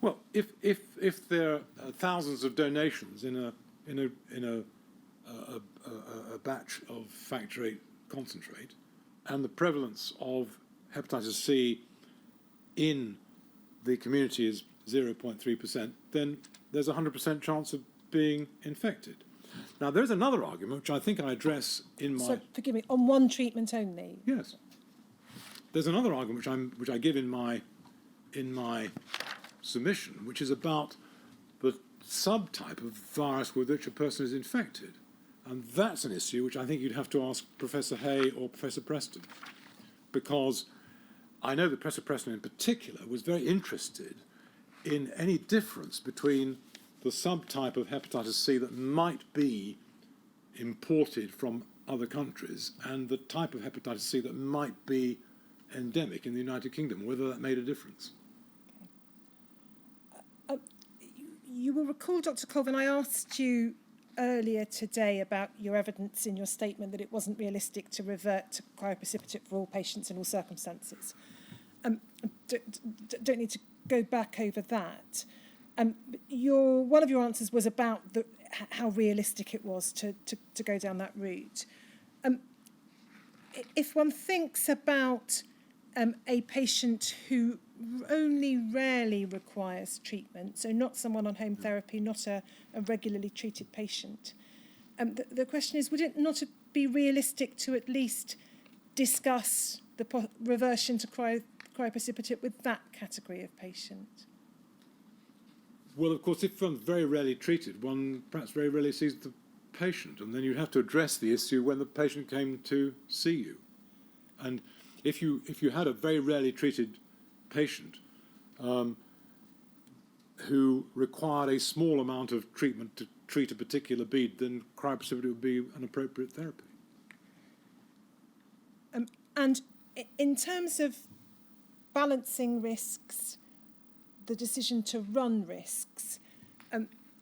Well, if there are thousands of donations in a batch of factor VIII concentrate, and the prevalence of hepatitis C in the community is 0.3%, then there's a 100% chance of being infected. Now, there's another argument which I think I address in my... So, forgive me, on one treatment only? Yes. There's another argument which I give in my submission, which is about the subtype of virus with which a person is infected. And that's an issue which I think you'd have to ask Professor Hay or Professor Preston, because I know that Professor Preston in particular was very interested in any difference between the subtype of hepatitis C that might be imported from other countries and the type of hepatitis C that might be endemic in the United Kingdom, whether that made a difference. You will recall, Dr. Colvin, I asked you earlier today about your evidence in your statement that it wasn't realistic to revert to cryoprecipitate for all patients in all circumstances. Don't need to go back over that. One of your answers was about how realistic it was to go down that route. If one thinks about a patient who only rarely requires treatment, so not someone on home therapy, not a regularly treated patient. The question is, would it not be realistic to at least discuss the reversion to cryoprecipitate with that category of patient? Well, of course, if one's very rarely treated, one perhaps very rarely sees the patient, and then you'd have to address the issue when the patient came to see you. And if you had a very rarely treated patient who required a small amount of treatment to treat a particular bead, then cryoprecipitate would be an appropriate therapy. And in terms of balancing risks, the decision to run risks,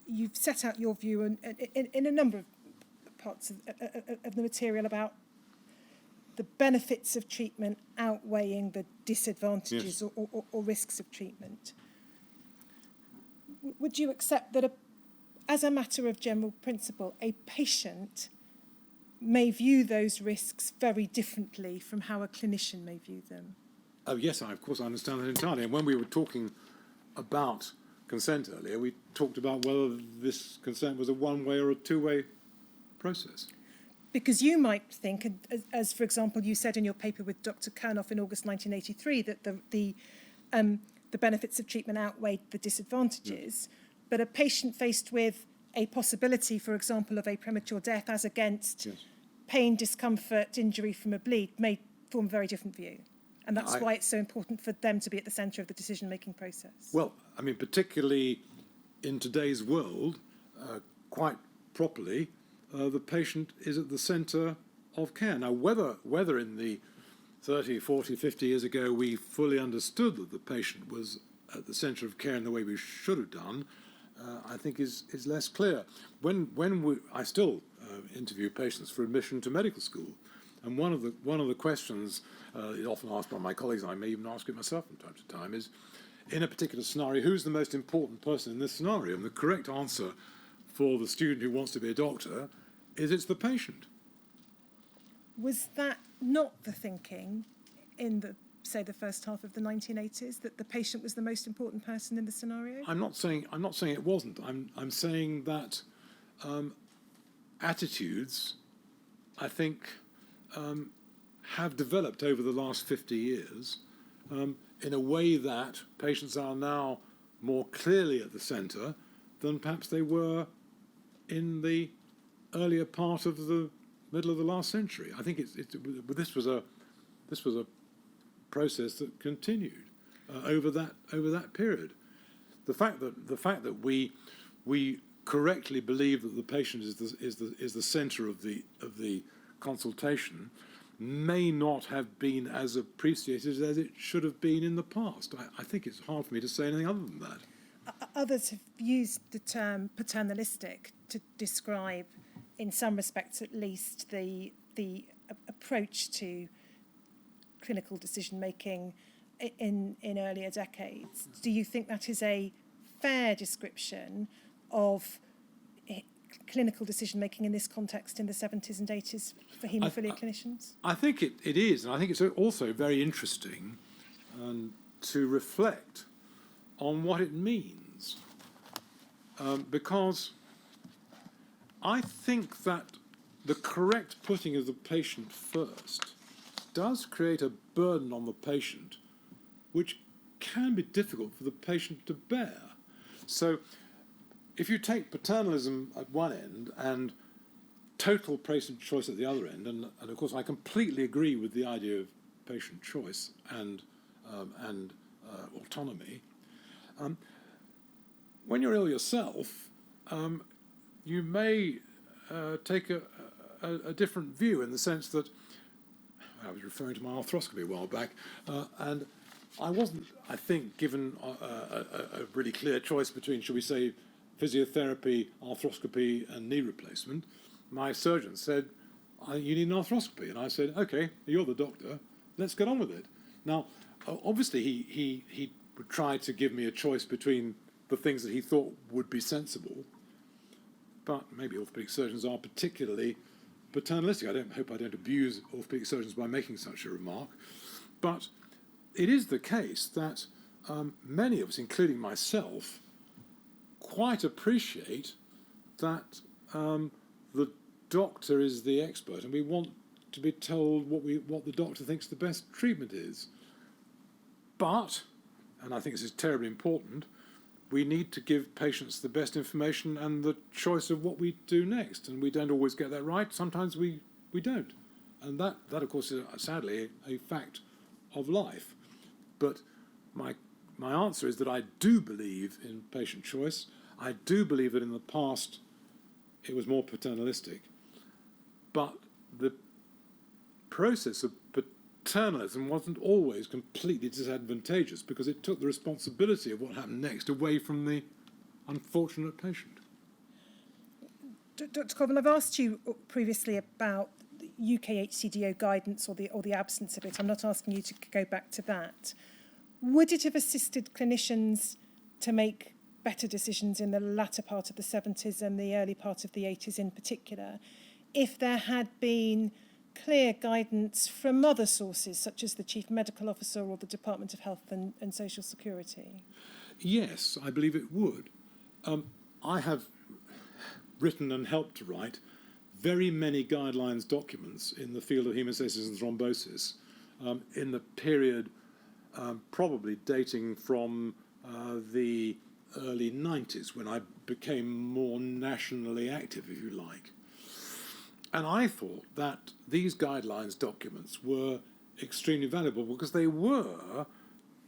you've set out your view in a number of parts of the material about the benefits of treatment outweighing the disadvantages, yes, or risks of treatment. Would you accept that, as a matter of general principle, a patient may view those risks very differently from how a clinician may view them? Oh, yes, of course, I understand that entirely. And when we were talking about consent earlier, we talked about whether this consent was a one-way or a two-way process. Because you might think, as for example you said in your paper with Dr. Kernoff in August 1983, that the benefits of treatment outweighed the disadvantages, but a patient faced with a possibility, for example, of a premature death as against pain, discomfort, injury from a bleed may form a very different view. And that's why it's so important for them to be at the centre of the decision-making process. Well, I mean, particularly in today's world, quite properly, the patient is at the centre of care. Now, whether in the 30, 40, 50 years ago we fully understood that the patient was at the centre of care in the way we should have done, I think is less clear. I still interview patients for admission to medical school, and one of the questions often asked by my colleagues, and I may even ask it myself from time to time, is, in a particular scenario, who's the most important person in this scenario? And the correct answer for the student who wants to be a doctor is it's the patient. Was that not the thinking in the first half of the 1980s, that the patient was the most important person in the scenario? I'm not saying it wasn't. I'm saying that attitudes, I think, have developed over the last 50 years in a way that patients are now more clearly at the centre than perhaps they were in the earlier part of the middle of the last century. I think this was a process that continued over that period. The fact that we correctly believe that the patient is the centre of the consultation may not have been as appreciated as it should have been in the past. I think it's hard for me to say anything other than that. Others have used the term paternalistic to describe, in some respects at least, the approach to clinical decision-making in earlier decades. Do you think that is a fair description of clinical decision-making in this context in the 70s and 80s for haemophilia clinicians? I think it is, and I think it's also very interesting to reflect on what it means, because I think that the correct putting of the patient first does create a burden on the patient which can be difficult for the patient to bear. So if you take paternalism at one end and total patient choice at the other end, and of course I completely agree with the idea of patient choice and autonomy, when you're ill yourself, you may take a different view, in the sense that I was referring to my arthroscopy a while back, and I wasn't, I think, given a really clear choice between, shall we say, physiotherapy, arthroscopy, and knee replacement. My surgeon said, you need an arthroscopy. And I said, OK, you're the doctor, let's get on with it. Now, obviously, he would try to give me a choice between the things that he thought would be sensible, but maybe orthopaedic surgeons are particularly paternalistic. I hope I don't abuse orthopaedic surgeons by making such a remark, but it is the case that many of us, including myself, quite appreciate that the doctor is the expert, and we want to be told what the doctor thinks the best treatment is. But, and I think this is terribly important, we need to give patients the best information and the choice of what we do next. And we don't always get that right. Sometimes we don't. And that, of course, is sadly a fact of life. But my answer is that I do believe in patient choice. I do believe that in the past it was more paternalistic. But the process of paternalism wasn't always completely disadvantageous because it took the responsibility of what happened next away from the unfortunate patient. Dr. Colvin, I've asked you previously about the UK HCDO guidance or the absence of it. I'm not asking you to go back to that. Would it have assisted clinicians to make better decisions in the latter part of the 70s and the early part of the 80s in particular if there had been clear guidance from other sources, such as the Chief Medical Officer or the Department of Health and Social Security? Yes, I believe it would. I have written and helped to write very many guidelines documents in the field of hemostasis and thrombosis in the period probably dating from the early 90s, when I became more nationally active, if you like. And I thought that these guidelines documents were extremely valuable because they were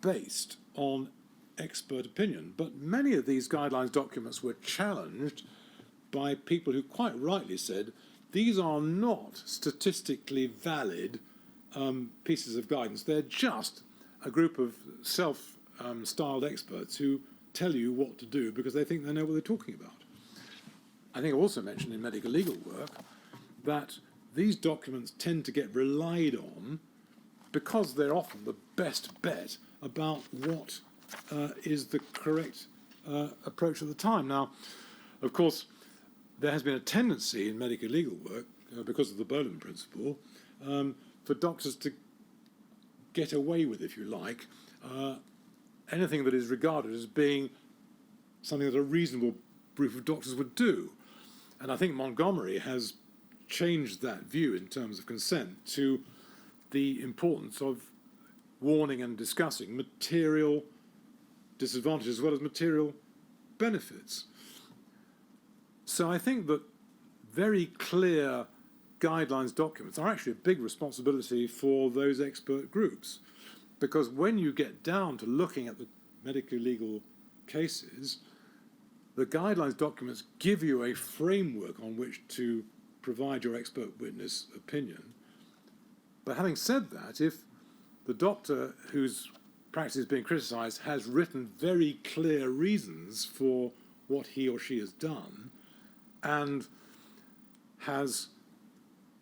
based on expert opinion. But many of these guidelines documents were challenged by people who quite rightly said, these are not statistically valid pieces of guidance. They're just a group of self-styled experts who tell you what to do because they think they know what they're talking about. I think I also mentioned in medical legal work that these documents tend to get relied on because they're often the best bet about what is the correct approach at the time. Now, of course, there has been a tendency in medical legal work, because of the Boland principle, for doctors to get away with, if you like, anything that is regarded as being something that a reasonable group of doctors would do. And I think Montgomery has changed that view in terms of consent to the importance of warning and discussing material disadvantages as well as material benefits. So I think that very clear guidelines documents are actually a big responsibility for those expert groups, because when you get down to looking at the medical legal cases, the guidelines documents give you a framework on which to provide your expert witness opinion. But having said that, if the doctor whose practice is being criticised has written very clear reasons for what he or she has done and has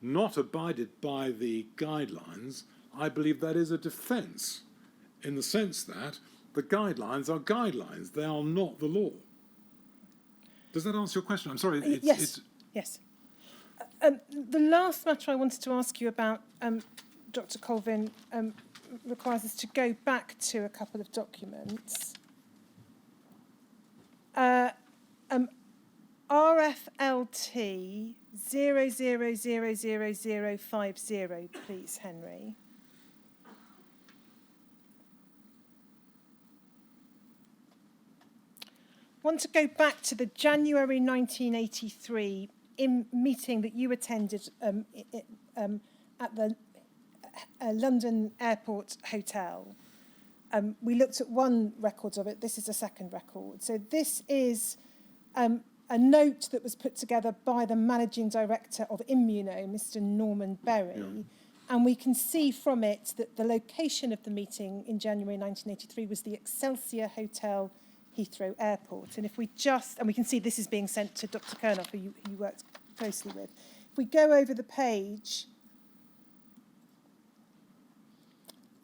not abided by the guidelines, I believe that is a defence, in the sense that the guidelines are guidelines. They are not the law. Does that answer your question? I'm sorry. Yes. The last matter I wanted to ask you about, Dr. Colvin, requires us to go back to a couple of documents. RFLT 000050, please, Henry. I want to go back to the January 1983 meeting that you attended at the London Airport Hotel. We looked at one record of it. This is a second record. So this is a note that was put together by the managing director of Immuno, Mr. Norman Berry. Yeah. And we can see from it that the location of the meeting in January 1983 was the Excelsior Hotel, Heathrow Airport. And if we and we can see this is being sent to Dr. Kernoff, who you worked closely with. If we go over the page,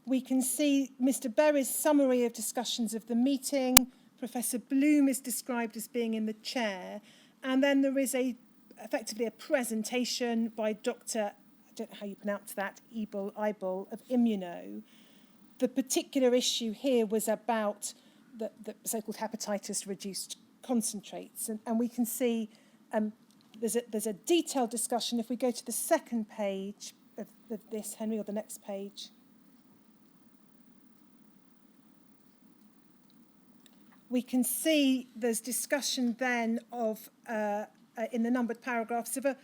we can see Mr. Berry's summary of discussions of the meeting. Professor Bloom is described as being in the chair. And then there is effectively a presentation by Dr. I don't know how you pronounce that, Eibel of Immuno, the particular issue here was about the so-called hepatitis-reduced concentrates. And we can see there's a detailed discussion. If we go to the second page of this, Henry, or the next page, we can see there's discussion then of, in the numbered paragraphs, of a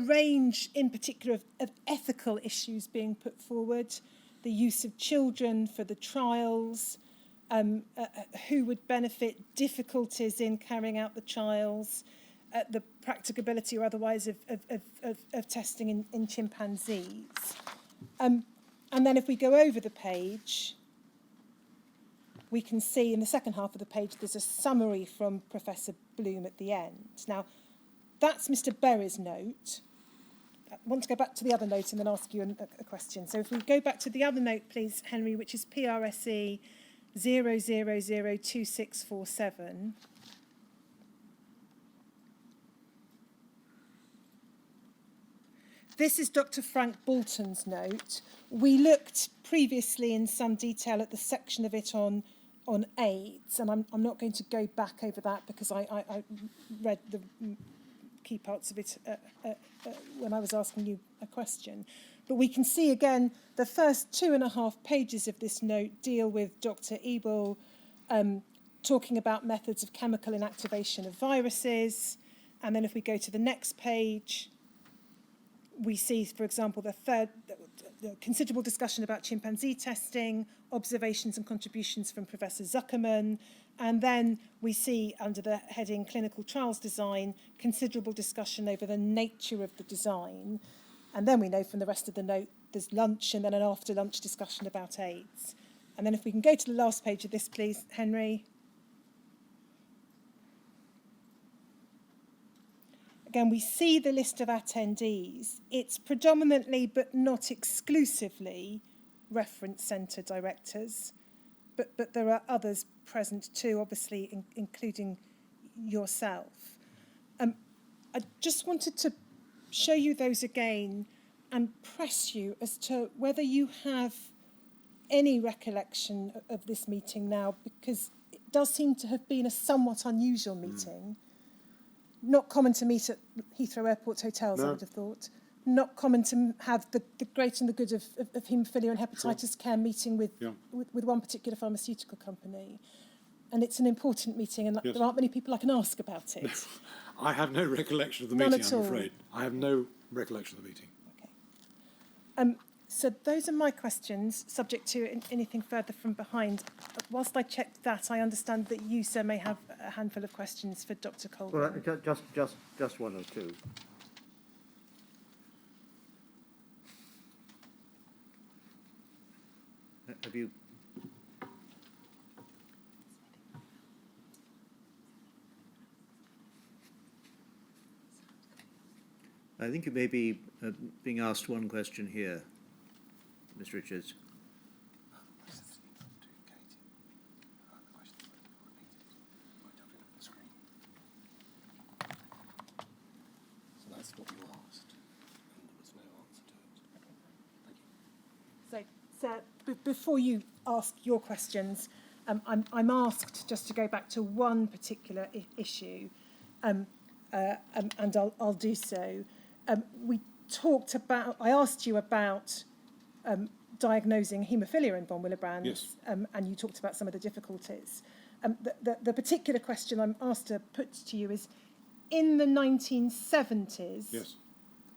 range in particular of ethical issues being put forward, the use of children for the trials, who would benefit, difficulties in carrying out the trials, the practicability or otherwise of testing in chimpanzees. And then if we go over the page, we can see in the second half of the page there's a summary from Professor Bloom at the end. Now, that's Mr. Berry's note. I want to go back to the other note and then ask you a question. So if we go back to the other note, please, Henry, which is PRSE 0002647. This is Dr. Frank Bolton's note. We looked previously in some detail at the section of it on AIDS, and I'm not going to go back over that because I read the key parts of it when I was asking you a question. But we can see again the first 2.5 pages of this note deal with Dr. Ebel talking about methods of chemical inactivation of viruses. And then if we go to the next page, we see, for example, the considerable discussion about chimpanzee testing, observations and contributions from Professor Zuckerman, and then we see under the heading clinical trials design, considerable discussion over the nature of the design. And then we know from the rest of the note there's lunch and then an after lunch discussion about AIDS. And then if we can go to the last page of this, please, Henry. Again, we see the list of attendees. It's predominantly, but not exclusively, reference centre directors, but there are others present too, obviously, including yourself. I just wanted to show you those again and press you as to whether you have any recollection of this meeting now, because it does seem to have been a somewhat unusual meeting. Not common to meet at Heathrow Airport hotels, no. I would have thought. Not common to have the great and the good of haemophilia and hepatitis care meeting with one particular pharmaceutical company. And it's an important meeting, and there aren't many people I can ask about it. I have no recollection of the meeting, I'm afraid. I have no recollection of the meeting. Okay. So those are my questions, subject to anything further from behind. Whilst I checked that, I understand that you, sir, may have a handful of questions for Dr. Colvin. Well, just one or two. Have you... I think you may be being asked one question here, Ms. Richards. So that's what you asked, and there was no answer to it. Thank you. So, sir, before you ask your questions, I'm asked just to go back to one particular issue, and I'll do so. We talked about, I asked you about diagnosing haemophilia in von Willebrand's, yes. And you talked about some of the difficulties. The particular question I'm asked to put to you is, in the 1970s, yes.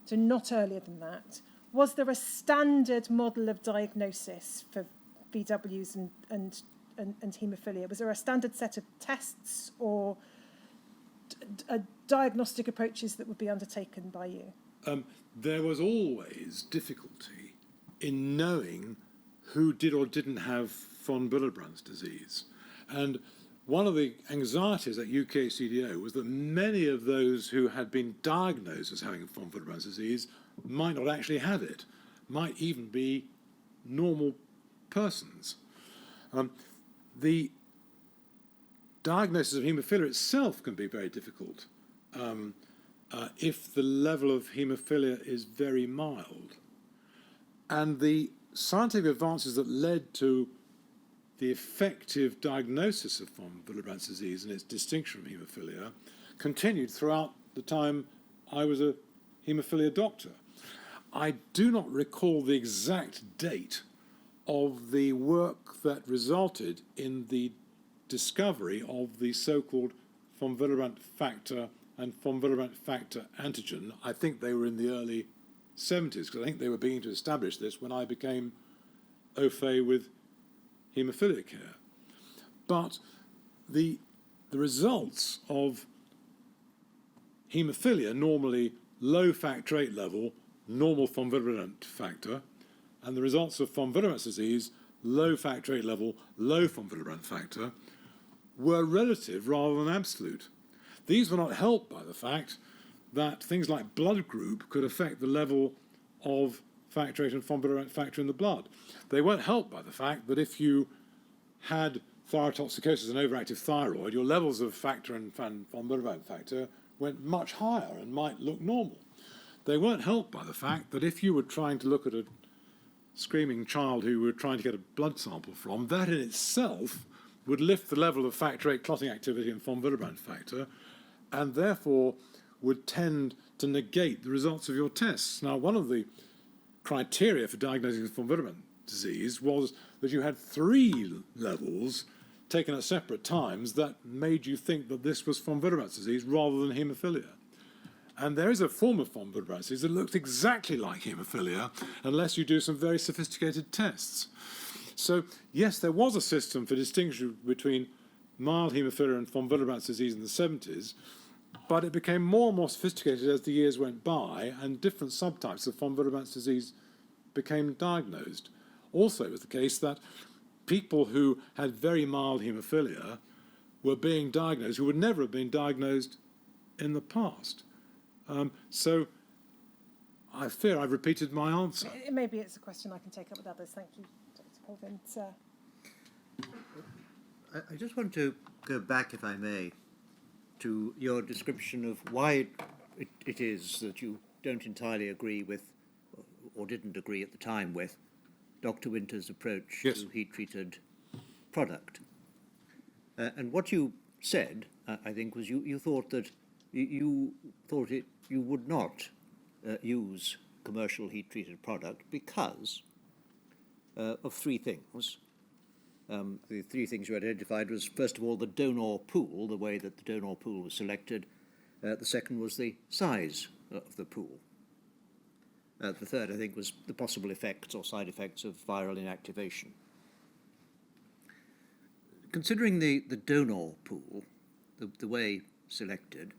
so not earlier than that, was there a standard model of diagnosis for VWs and haemophilia? Was there a standard set of tests or diagnostic approaches that would be undertaken by you? There was always difficulty in knowing who did or didn't have von Willebrand's disease. And one of the anxieties at UK CDO was that many of those who had been diagnosed as having von Willebrand's disease might not actually have it, might even be normal persons. The diagnosis of haemophilia itself can be very difficult if the level of haemophilia is very mild. And the scientific advances that led to the effective diagnosis of von Willebrand's disease and its distinction from haemophilia continued throughout the time I was a haemophilia doctor. I do not recall the exact date of the work that resulted in the discovery of the so-called von Willebrand factor and von Willebrand factor antigen. I think they were in the early 70s, because I think they were beginning to establish this when I became au fait with haemophilia care. But the results of haemophilia, normally low factor VIII level, normal von Willebrand factor, and the results of von Willebrand's disease, low factor VIII level, low von Willebrand factor, were relative rather than absolute. These were not helped by the fact that things like blood group could affect the level of factor VIII and von Willebrand factor in the blood. They weren't helped by the fact that if you had thyrotoxicosis and overactive thyroid, your levels of factor and von Willebrand factor went much higher and might look normal. They weren't helped by the fact that if you were trying to look at a screaming child who you were trying to get a blood sample from, that in itself would lift the level of factor VIII clotting activity and von Willebrand factor, and therefore would tend to negate the results of your tests. Now, one of the criteria for diagnosing von Willebrand disease was that you had 3 levels taken at separate times that made you think that this was von Willebrand's disease rather than haemophilia. And there is a form of von Willebrand's disease that looks exactly like haemophilia unless you do some very sophisticated tests. So, yes, there was a system for distinguishing between mild haemophilia and von Willebrand's disease in the 70s, but it became more and more sophisticated as the years went by, and different subtypes of von Willebrand's disease became diagnosed. Also, it was the case that people who had very mild haemophilia were being diagnosed who would never have been diagnosed in the past. So I fear I've repeated my answer. Maybe it's a question I can take up with others. Thank you, Dr. Colvin. Sir. I just want to go back, if I may, to your description of why it is that you don't entirely agree with, or didn't agree at the time with, Dr. Winter's approach to heat-treated product. And what you said, I think, was you thought that you would not use commercial heat-treated product because of 3 things. The 3 things you identified was, first of all, the donor pool, the way that the donor pool was selected. The second was the size of the pool. The third, I think, was the possible effects or side effects of viral inactivation. Considering the donor pool, the way selected,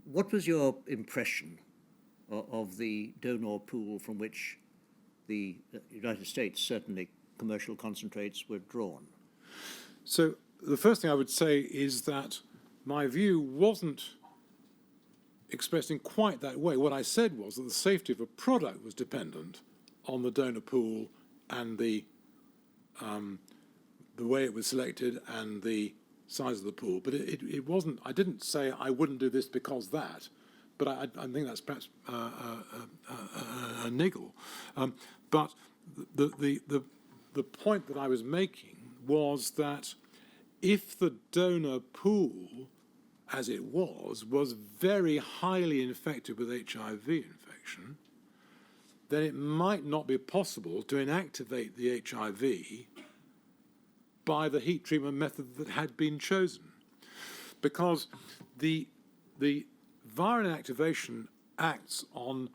what was your impression of the donor pool from which the United States, certainly commercial concentrates, were drawn? So the first thing I would say is that my view wasn't expressed in quite that way. What I said was that the safety of a product was dependent on the donor pool and the way it was selected and the size of the pool. But it wasn't, I didn't say I wouldn't do this because that, but I think that's perhaps a niggle. But the point that I was making was that if the donor pool, as it was very highly infected with HIV infection, then it might not be possible to inactivate the HIV by the heat treatment method that had been chosen. Because the viral inactivation acts on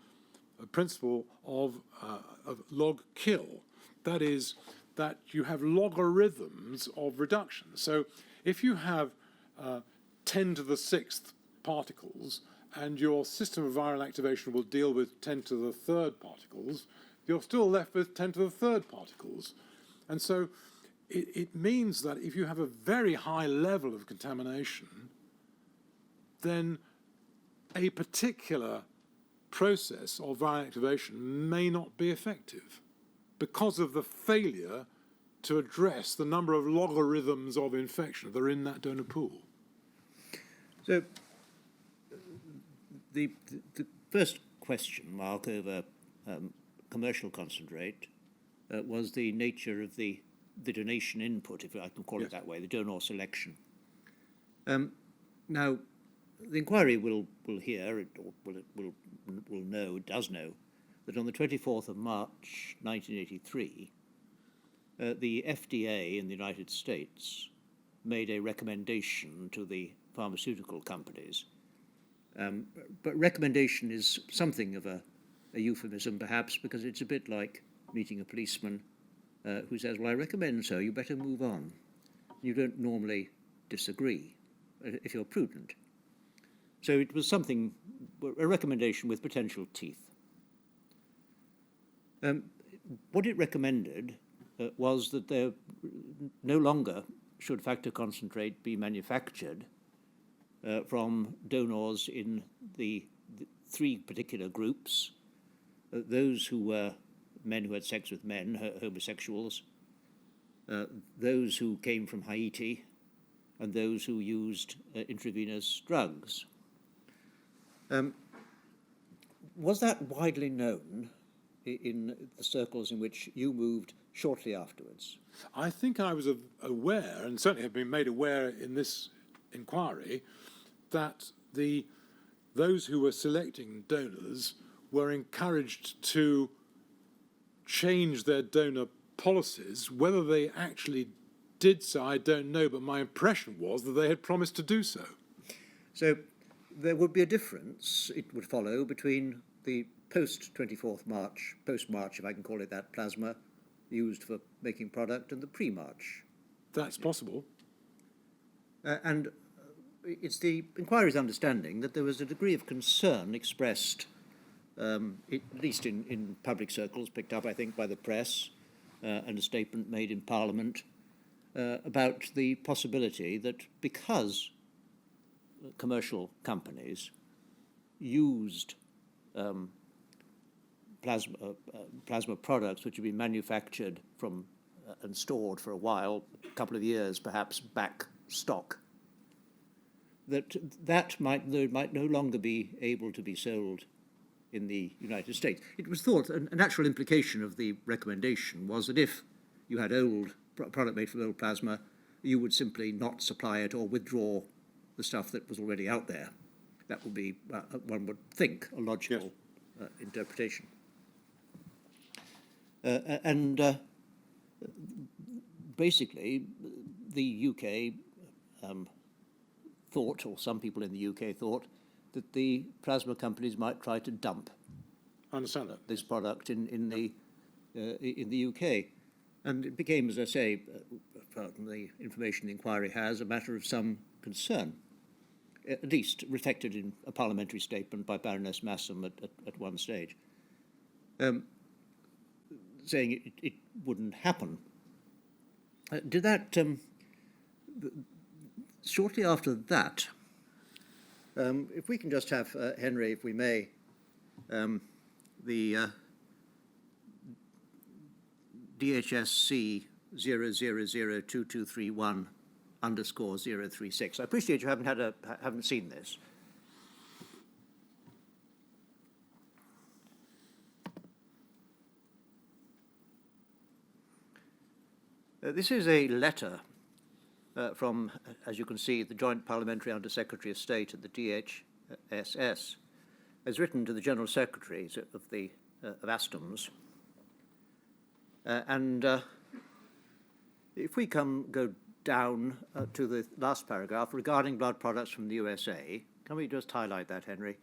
a principle of log kill. That is, that you have logarithms of reduction. So if you have 10 to the 6th particles, and your system of viral activation will deal with 10 to the 3rd particles, you're still left with 10 to the 3rd particles. And so it means that if you have a very high level of contamination, then a particular process of viral activation may not be effective because of the failure to address the number of logarithms of infection that are in that donor pool. So the first question mark over commercial concentrate was the nature of the the donation input, if I can call it that way, the donor selection. Now, the inquiry will hear, or will know, it does know, that on the 24th of March 1983, the FDA in the United States made a recommendation to the pharmaceutical companies. But recommendation is something of a euphemism, perhaps, because it's a bit like meeting a policeman who says, well, I recommend so, you better move on. You don't normally disagree if you're prudent. So it was something, a recommendation with potential teeth. What it recommended was that there no longer should factor concentrate be manufactured from donors in the three particular groups, those who were men who had sex with men, homosexuals, those who came from Haiti, and those who used intravenous drugs. Was that widely known in the circles in which you moved shortly afterwards? I think I was aware, and certainly have been made aware in this inquiry, that those who were selecting donors were encouraged to change their donor policies. Whether they actually did so, I don't know, but my impression was that they had promised to do so. So there would be a difference, it would follow, between the post-24th March, post-March, if I can call it that, plasma used for making product, and the pre-March. That's possible. And it's the inquiry's understanding that there was a degree of concern expressed, at least in public circles, picked up, I think, by the press, and a statement made in Parliament, about the possibility that because commercial companies used plasma products which had been manufactured from and stored for a while, a couple of years perhaps, back stock, that might no longer be able to be sold in the United States. It was thought, a natural implication of the recommendation was that if you had old product made from old plasma, you would simply not supply it or withdraw the stuff that was already out there. That would be, one would think, a logical interpretation. And basically, the UK thought, or some people in the UK thought, that the plasma companies might try to dump I understand that. this product in the UK. And it became, as I say, from the information the inquiry has, a matter of some concern, at least reflected in a parliamentary statement by Baroness Massam at one stage, saying it wouldn't happen. Did that, shortly after that, if we can just have, Henry, if we may, the DHSC 0002231 underscore 036. I appreciate you haven't seen this. This is a letter from, as you can see, the Joint Parliamentary Under-Secretary of State at the DHSS. It's written to the General Secretary of ASTOMS. If we go down to the last paragraph regarding blood products from the USA, can we just highlight that, Henry?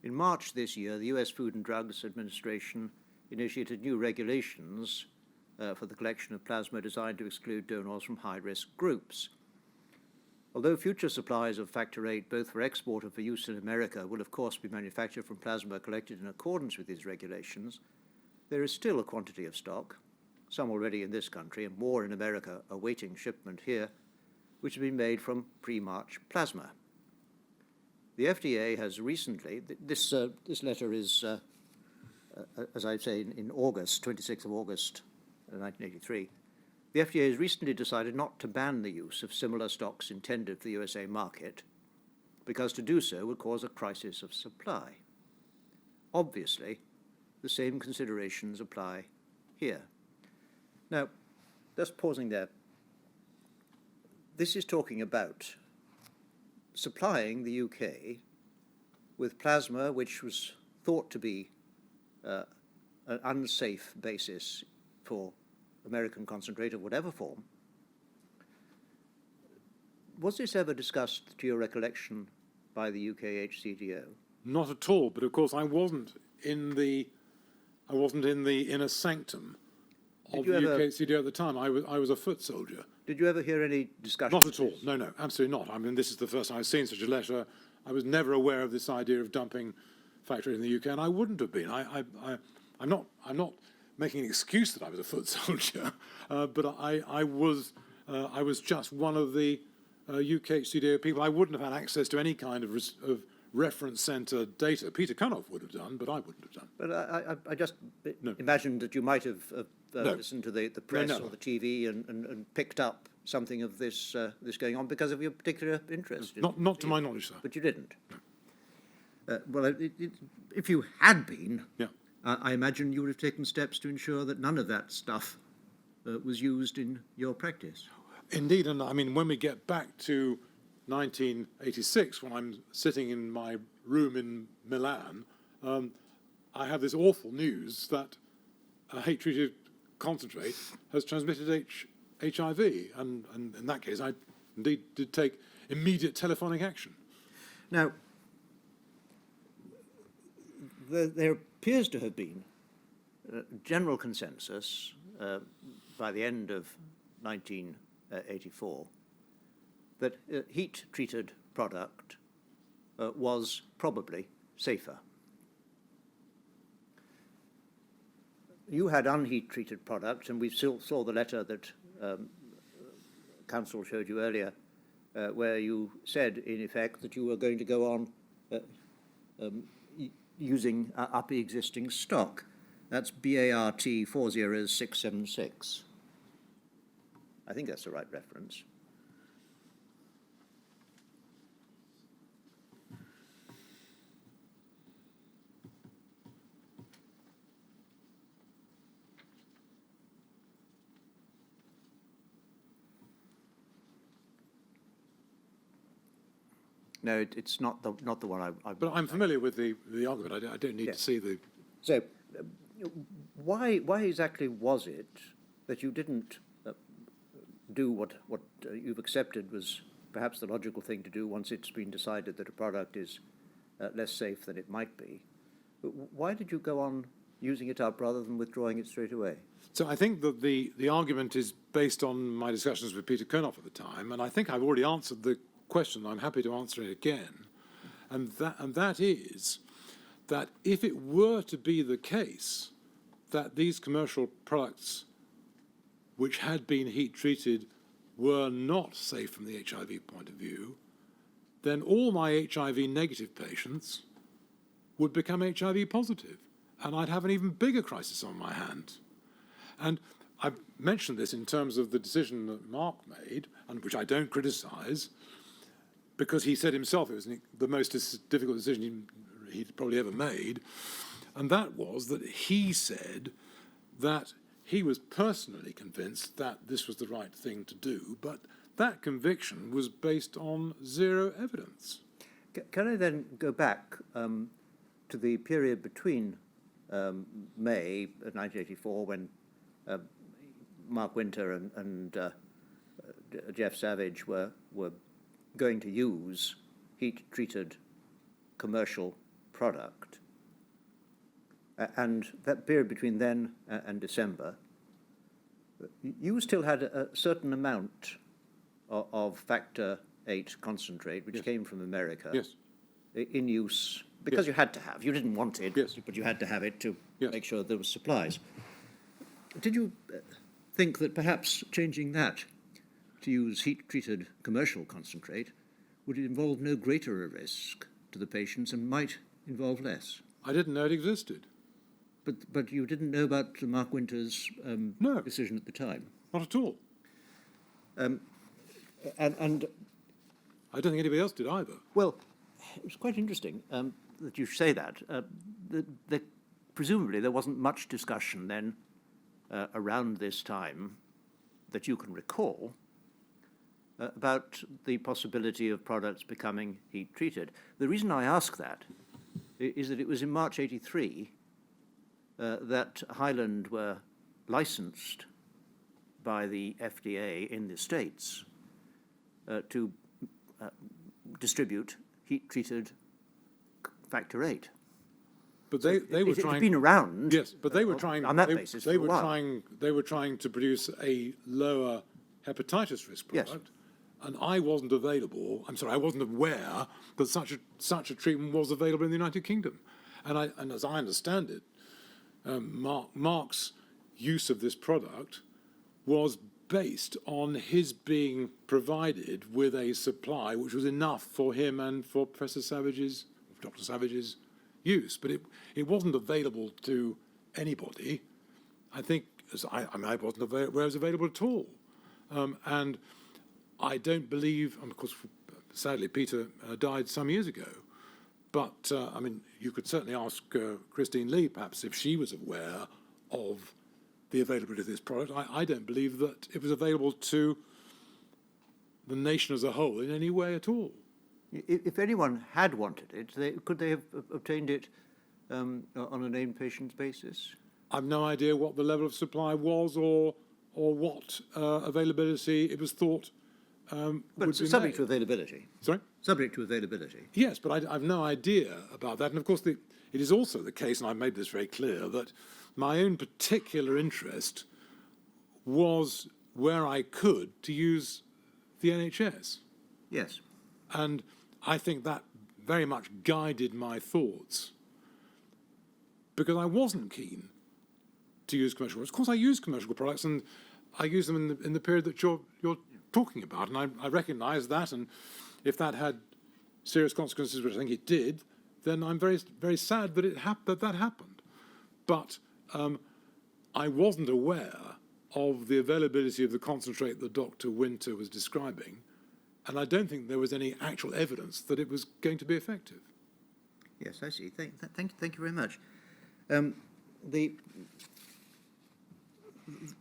In March this year, the US Food and Drugs Administration initiated new regulations for the collection of plasma designed to exclude donors from high-risk groups. Although future supplies of factor VIII, both for export and for use in America, will of course be manufactured from plasma collected in accordance with these regulations, there is still a quantity of stock, some already in this country and more in America awaiting shipment here, which have been made from pre-March plasma. The FDA has recently, this letter is, as I say, in August, 26th of August, 1983, the FDA has recently decided not to ban the use of similar stocks intended for the USA market, because to do so would cause a crisis of supply. obviously the same considerations apply here. Now, just pausing there, this is talking about supplying the UK with plasma which was thought to be an unsafe basis for American concentrate of whatever form. Was this ever discussed, to your recollection, by the UK HCDO? Not at all, but of course I wasn't in the inner sanctum of the UK HCDO at the time. I was a foot soldier. Did you ever hear any discussion? Not at all. No, absolutely not. I mean, this is the first time I've seen such a letter. I was never aware of this idea of dumping factories in the UK, and I wouldn't have been. I'm not making an excuse that I was a foot soldier, but I was just one of the UK HCDO people. I wouldn't have had access to any kind of reference centre data. Peter Cunoff would have done, but I wouldn't have done. But I just imagined that you might have listened to the press or the TV and picked up something of this going on because of your particular interest. Not to my knowledge, sir. But you didn't. Well, if you had been, I imagine you would have taken steps to ensure that none of that stuff was used in your practice. Indeed, and I mean, when we get back to 1986, when I'm sitting in my room in Milan, I have this awful news that a hate-treated concentrate has transmitted HIV, and in that case, I indeed did take immediate telephonic action. Now, there appears to have been general consensus by the end of 1984 that heat-treated product was probably safer. You had unheat-treated product, and we still saw the letter that Council showed you earlier, where you said, in effect, that you were going to go on using up existing stock. That's BART 40676. I think that's the right reference. No, it's not the one I. But I'm familiar with the argument. I don't need to see the. So, why exactly was it that you didn't do what you've accepted was perhaps the logical thing to do once it's been decided that a product is less safe than it might be? Why did you go on using it up rather than withdrawing it straight away? So I think that the argument is based on my discussions with Peter Konoff at the time, and I think I've already answered the question. I'm happy to answer it again, and that is that if it were to be the case that these commercial products which had been heat treated were not safe from the HIV point of view, then all my HIV negative patients would become HIV positive, and I'd have an even bigger crisis on my hands. And I mentioned this in terms of the decision that Mark made, and which I don't criticise, because he said himself it was the most difficult decision he'd probably ever made, and that was that he said that he was personally convinced that this was the right thing to do, but that conviction was based on zero evidence. Can I then go back to the period between May of 1984, when Mark Winter and Jeff Savage were going to use heat-treated commercial product, and that period between then and December, you still had a certain amount of factor 8 concentrate, which came from America, in use, because you had to have. You didn't want it, but you had to have it to make sure there was supplies. Did you think that perhaps changing that to use heat-treated commercial concentrate would involve no greater a risk to the patients and might involve less? I didn't know it existed. But you didn't know about Mark Winter's decision at the time? Not at all. And I don't think anybody else did either. Well, it was quite interesting that you say that, presumably there wasn't much discussion then around this time that you can recall about the possibility of products becoming heat-treated. The reason I ask that is that it was in March '83 that Highland were licensed by the FDA in the States to distribute heat-treated factor VIII. But they were It's trying. been around. Yes, but they were trying on that basis for a while. They were trying to produce a lower hepatitis risk Yes. product, and I wasn't available. I'm sorry, I wasn't aware that such a treatment was available in the United Kingdom, and as I understand it, Mark's use of this product was based on his being provided with a supply which was enough for him and for Dr. Savage's use, but it wasn't available to anybody. I think I wasn't aware it was available at all, and I don't believe. And of course, sadly, Peter died some years ago. But I mean, you could certainly ask Christine Lee, perhaps, if she was aware of the availability of this product. I don't believe that it was available to the nation as a whole in any way at all. If anyone had wanted it, could they have obtained it on a named patient's basis? I've no idea what the level of supply was or what availability it was thought But would be subject made. to availability. Sorry? Subject to availability. Yes, but I've no idea about that. And of course, it is also the case, and I've made this very clear, that my own particular interest was where I could to use the NHS. Yes. And I think that very much guided my thoughts, because I wasn't keen to use commercial products. Of course, I use commercial products, and I use them in the period that you're talking about, and I recognise that. And if that had serious consequences, which I think it did, then I'm very, very sad that that happened. But I wasn't aware of the availability of the concentrate that Dr. Winter was describing, and I don't think there was any actual evidence that it was going to be effective. Yes, I see. Thank you very much. The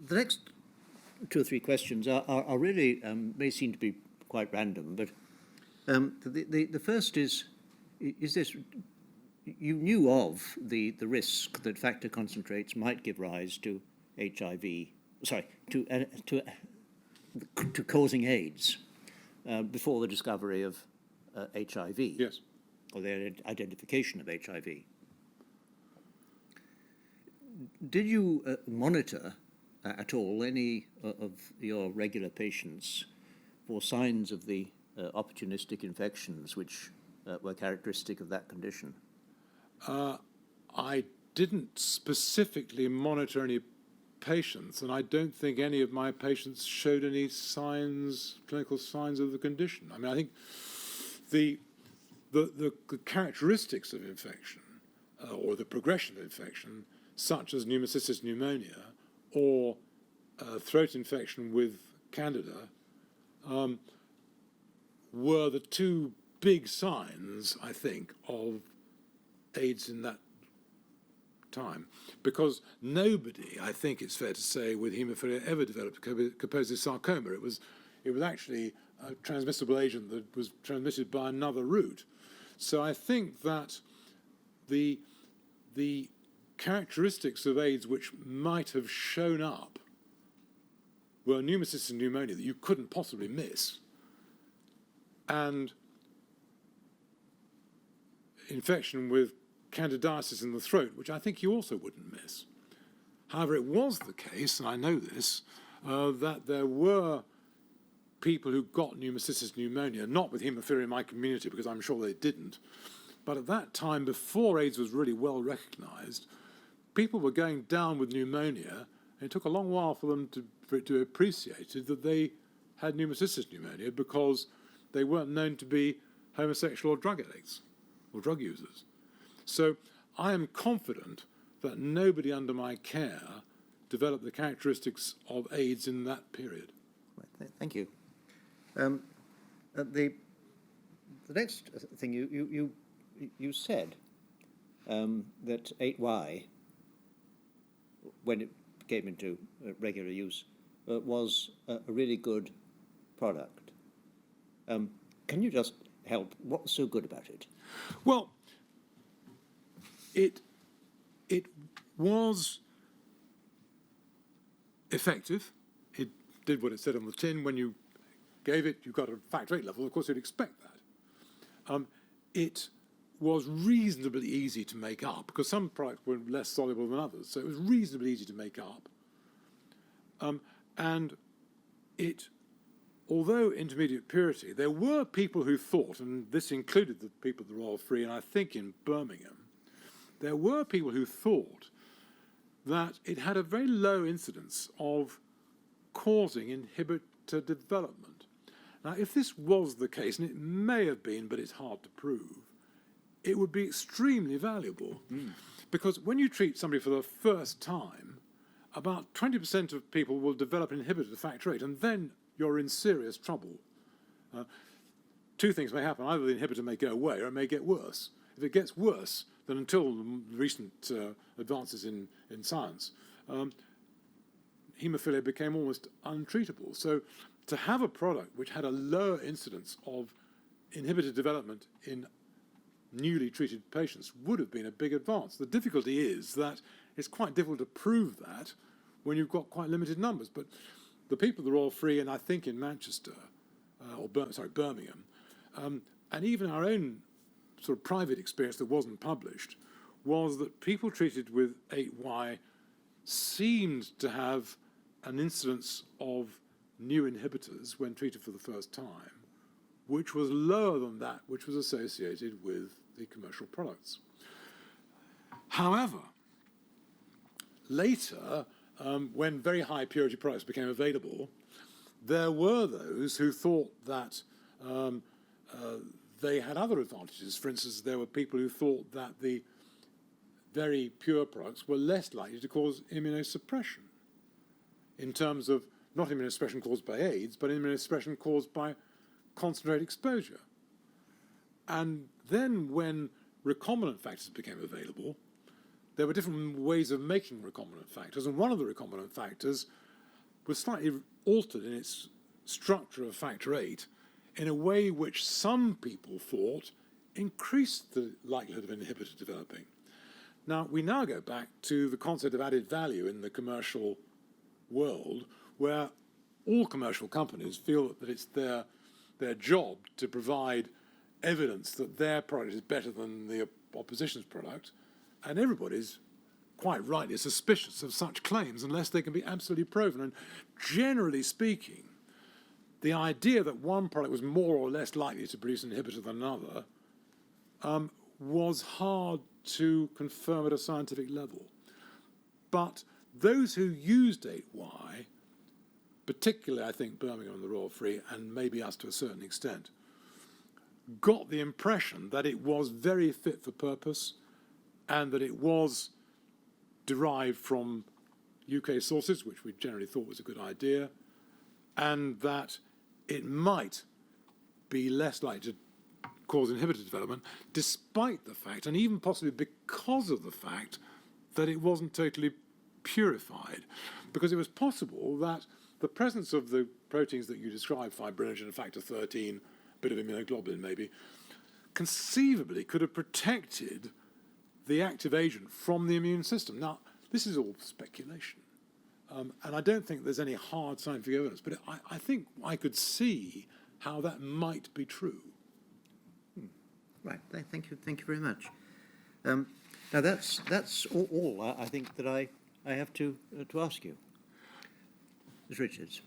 next two or three questions are really may seem to be quite random, but the first is this: you knew of the risk that factor concentrates might give rise to HIV, to causing AIDS before the discovery of HIV. Yes. Or the identification of HIV. Did you monitor at all any of your regular patients for signs of the opportunistic infections which were characteristic of that condition? I didn't specifically monitor any patients, and I don't think any of my patients showed any clinical signs of the condition. I mean, I think the characteristics of infection or the progression of infection, such as pneumocystis pneumonia or throat infection with Candida, were the two big signs, I think, of AIDS in that time. Because nobody, I think it's fair to say, with haemophilia ever developed Kaposi's sarcoma. It was actually a transmissible agent that was transmitted by another route. So I think that the characteristics of AIDS which might have shown up were pneumocystis pneumonia that you couldn't possibly miss, and infection with candidiasis in the throat, which I think you also wouldn't miss. However, it was the case, and I know this, that there were people who got pneumocystis pneumonia, not with haemophilia in my community, because I'm sure they didn't, but at that time, before AIDS was really well recognised, people were going down with pneumonia, and it took a long while for them to appreciate that they had pneumocystis pneumonia because they weren't known to be homosexual or drug addicts or drug users. So I am confident that nobody under my care developed the characteristics of AIDS in that period. Right, thank you. The next thing you said that 8Y, when it came into regular use, was a really good product. Can you just help? What was so good about it? Well, it was effective. It did what it said on the tin. When you gave it, you got a factor 8 level. Of course, you'd expect that. It was reasonably easy to make up because some products were less soluble than others, so it was reasonably easy to make up. And it, although intermediate purity, there were people who thought, and this included the people at the Royal Free, and I think in Birmingham, there were people who thought that it had a very low incidence of causing inhibitor development. Now, if this was the case, and it may have been, but it's hard to prove, it would be extremely valuable. Because when you treat somebody for the first time, about 20% of people will develop an inhibitor to factor 8, and then you're in serious trouble. Two things may happen. Either the inhibitor may go away or it may get worse. If it gets worse, then until recent advances in science, haemophilia became almost untreatable. So to have a product which had a lower incidence of inhibitor development in newly treated patients would have been a big advance. The difficulty is that it's quite difficult to prove that when you've got quite limited numbers. But the people at the Royal Free, and I think in Manchester, Birmingham, and even our own sort of private experience that wasn't published, was that people treated with 8Y seemed to have an incidence of new inhibitors when treated for the first time, which was lower than that which was associated with the commercial products. However, later, when very high purity products became available, there were those who thought that they had other advantages. For instance, there were people who thought that the very pure products were less likely to cause immunosuppression in terms of not immunosuppression caused by AIDS, but immunosuppression caused by concentrated exposure. And then when recombinant factors became available, there were different ways of making recombinant factors, and one of the recombinant factors was slightly altered in its structure of factor 8 in a way which some people thought increased the likelihood of an inhibitor developing. Now, we now go back to the concept of added value in the commercial world, where all commercial companies feel that it's their job to provide evidence that their product is better than the opposition's product, and everybody's quite rightly suspicious of such claims unless they can be absolutely proven. And generally speaking, the idea that one product was more or less likely to produce an inhibitor than another was hard to confirm at a scientific level. But those who used 8Y, particularly I think Birmingham and the Royal Free, and maybe us to a certain extent, got the impression that it was very fit for purpose and that it was derived from UK sources, which we generally thought was a good idea, and that it might be less likely to cause inhibitor development, despite the fact, and even possibly because of the fact, that it wasn't totally purified. Because it was possible that the presence of the proteins that you described, fibrinogen, factor 13, a bit of immunoglobulin maybe, conceivably could have protected the active agent from the immune system. Now, this is all speculation. And I don't think there's any hard scientific evidence, but I think I could see how that might be true. Right, thank you very much. Now that's all I think that I have to ask you. Ms. Richards.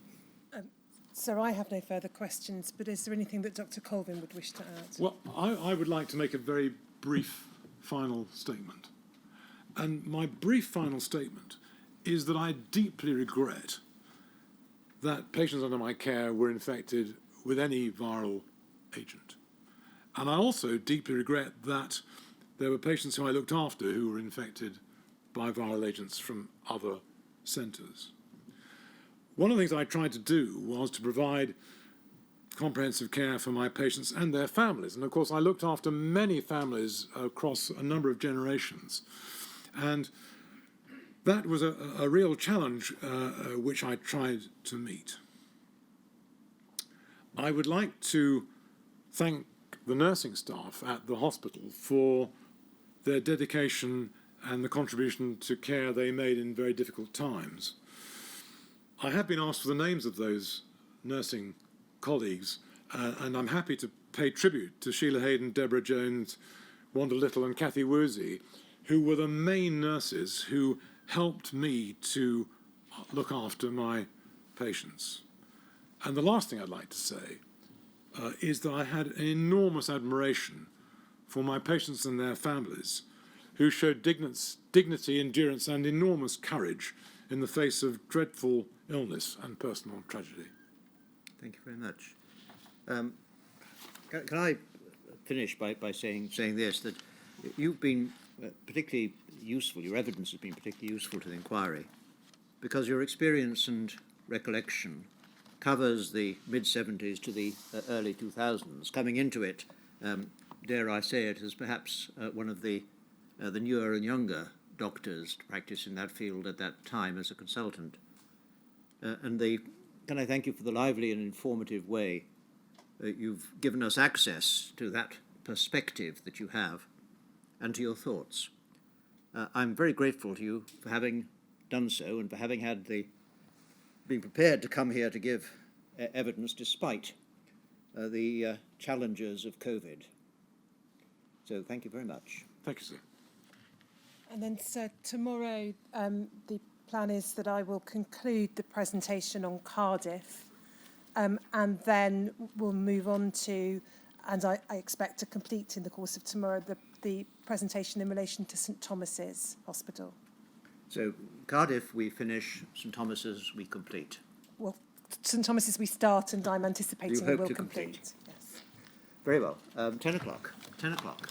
Sir, I have no further questions, but is there anything that Dr. Colvin would wish to add? Well, I would like to make a very brief final statement. And my brief final statement is that I deeply regret that patients under my care were infected with any viral agent. And I also deeply regret that there were patients who I looked after who were infected by viral agents from other centres. One of the things I tried to do was to provide comprehensive care for my patients and their families. And of course, I looked after many families across a number of generations. And that was a real challenge which I tried to meet. I would like to thank the nursing staff at the hospital for their dedication and the contribution to care they made in very difficult times. I have been asked for the names of those nursing colleagues, and I'm happy to pay tribute to Sheila Hayden, Deborah Jones, Wanda Little and Kathy Woozy, who were the main nurses who helped me to look after my patients. And the last thing I'd like to say is that I had an enormous admiration for my patients and their families, who showed dignity, endurance and enormous courage in the face of dreadful illness and personal tragedy. Thank you very much. Can I finish by saying this, that you've been particularly useful, your evidence has been particularly useful to the inquiry, because your experience and recollection covers the mid-70s to the early 2000s, coming into it, dare I say it, as perhaps one of the newer and younger doctors to practice in that field at that time as a consultant. Can I thank you for the lively and informative way you've given us access to that perspective that you have and to your thoughts. I'm very grateful to you for having done so and for having been prepared to come here to give evidence despite the challenges of COVID. So thank you very much. Thank you, sir. And then, sir, tomorrow the plan is that I will conclude the presentation on Cardiff, and then we'll move on to, and I expect to complete in the course of tomorrow, the presentation in relation to St Thomas's Hospital. So Cardiff we finish, St Thomas's we complete. Well, St Thomas's we start, and I'm anticipating You hope we'll to complete. complete. Yes. Very well. 10 o'clock. 10 o'clock.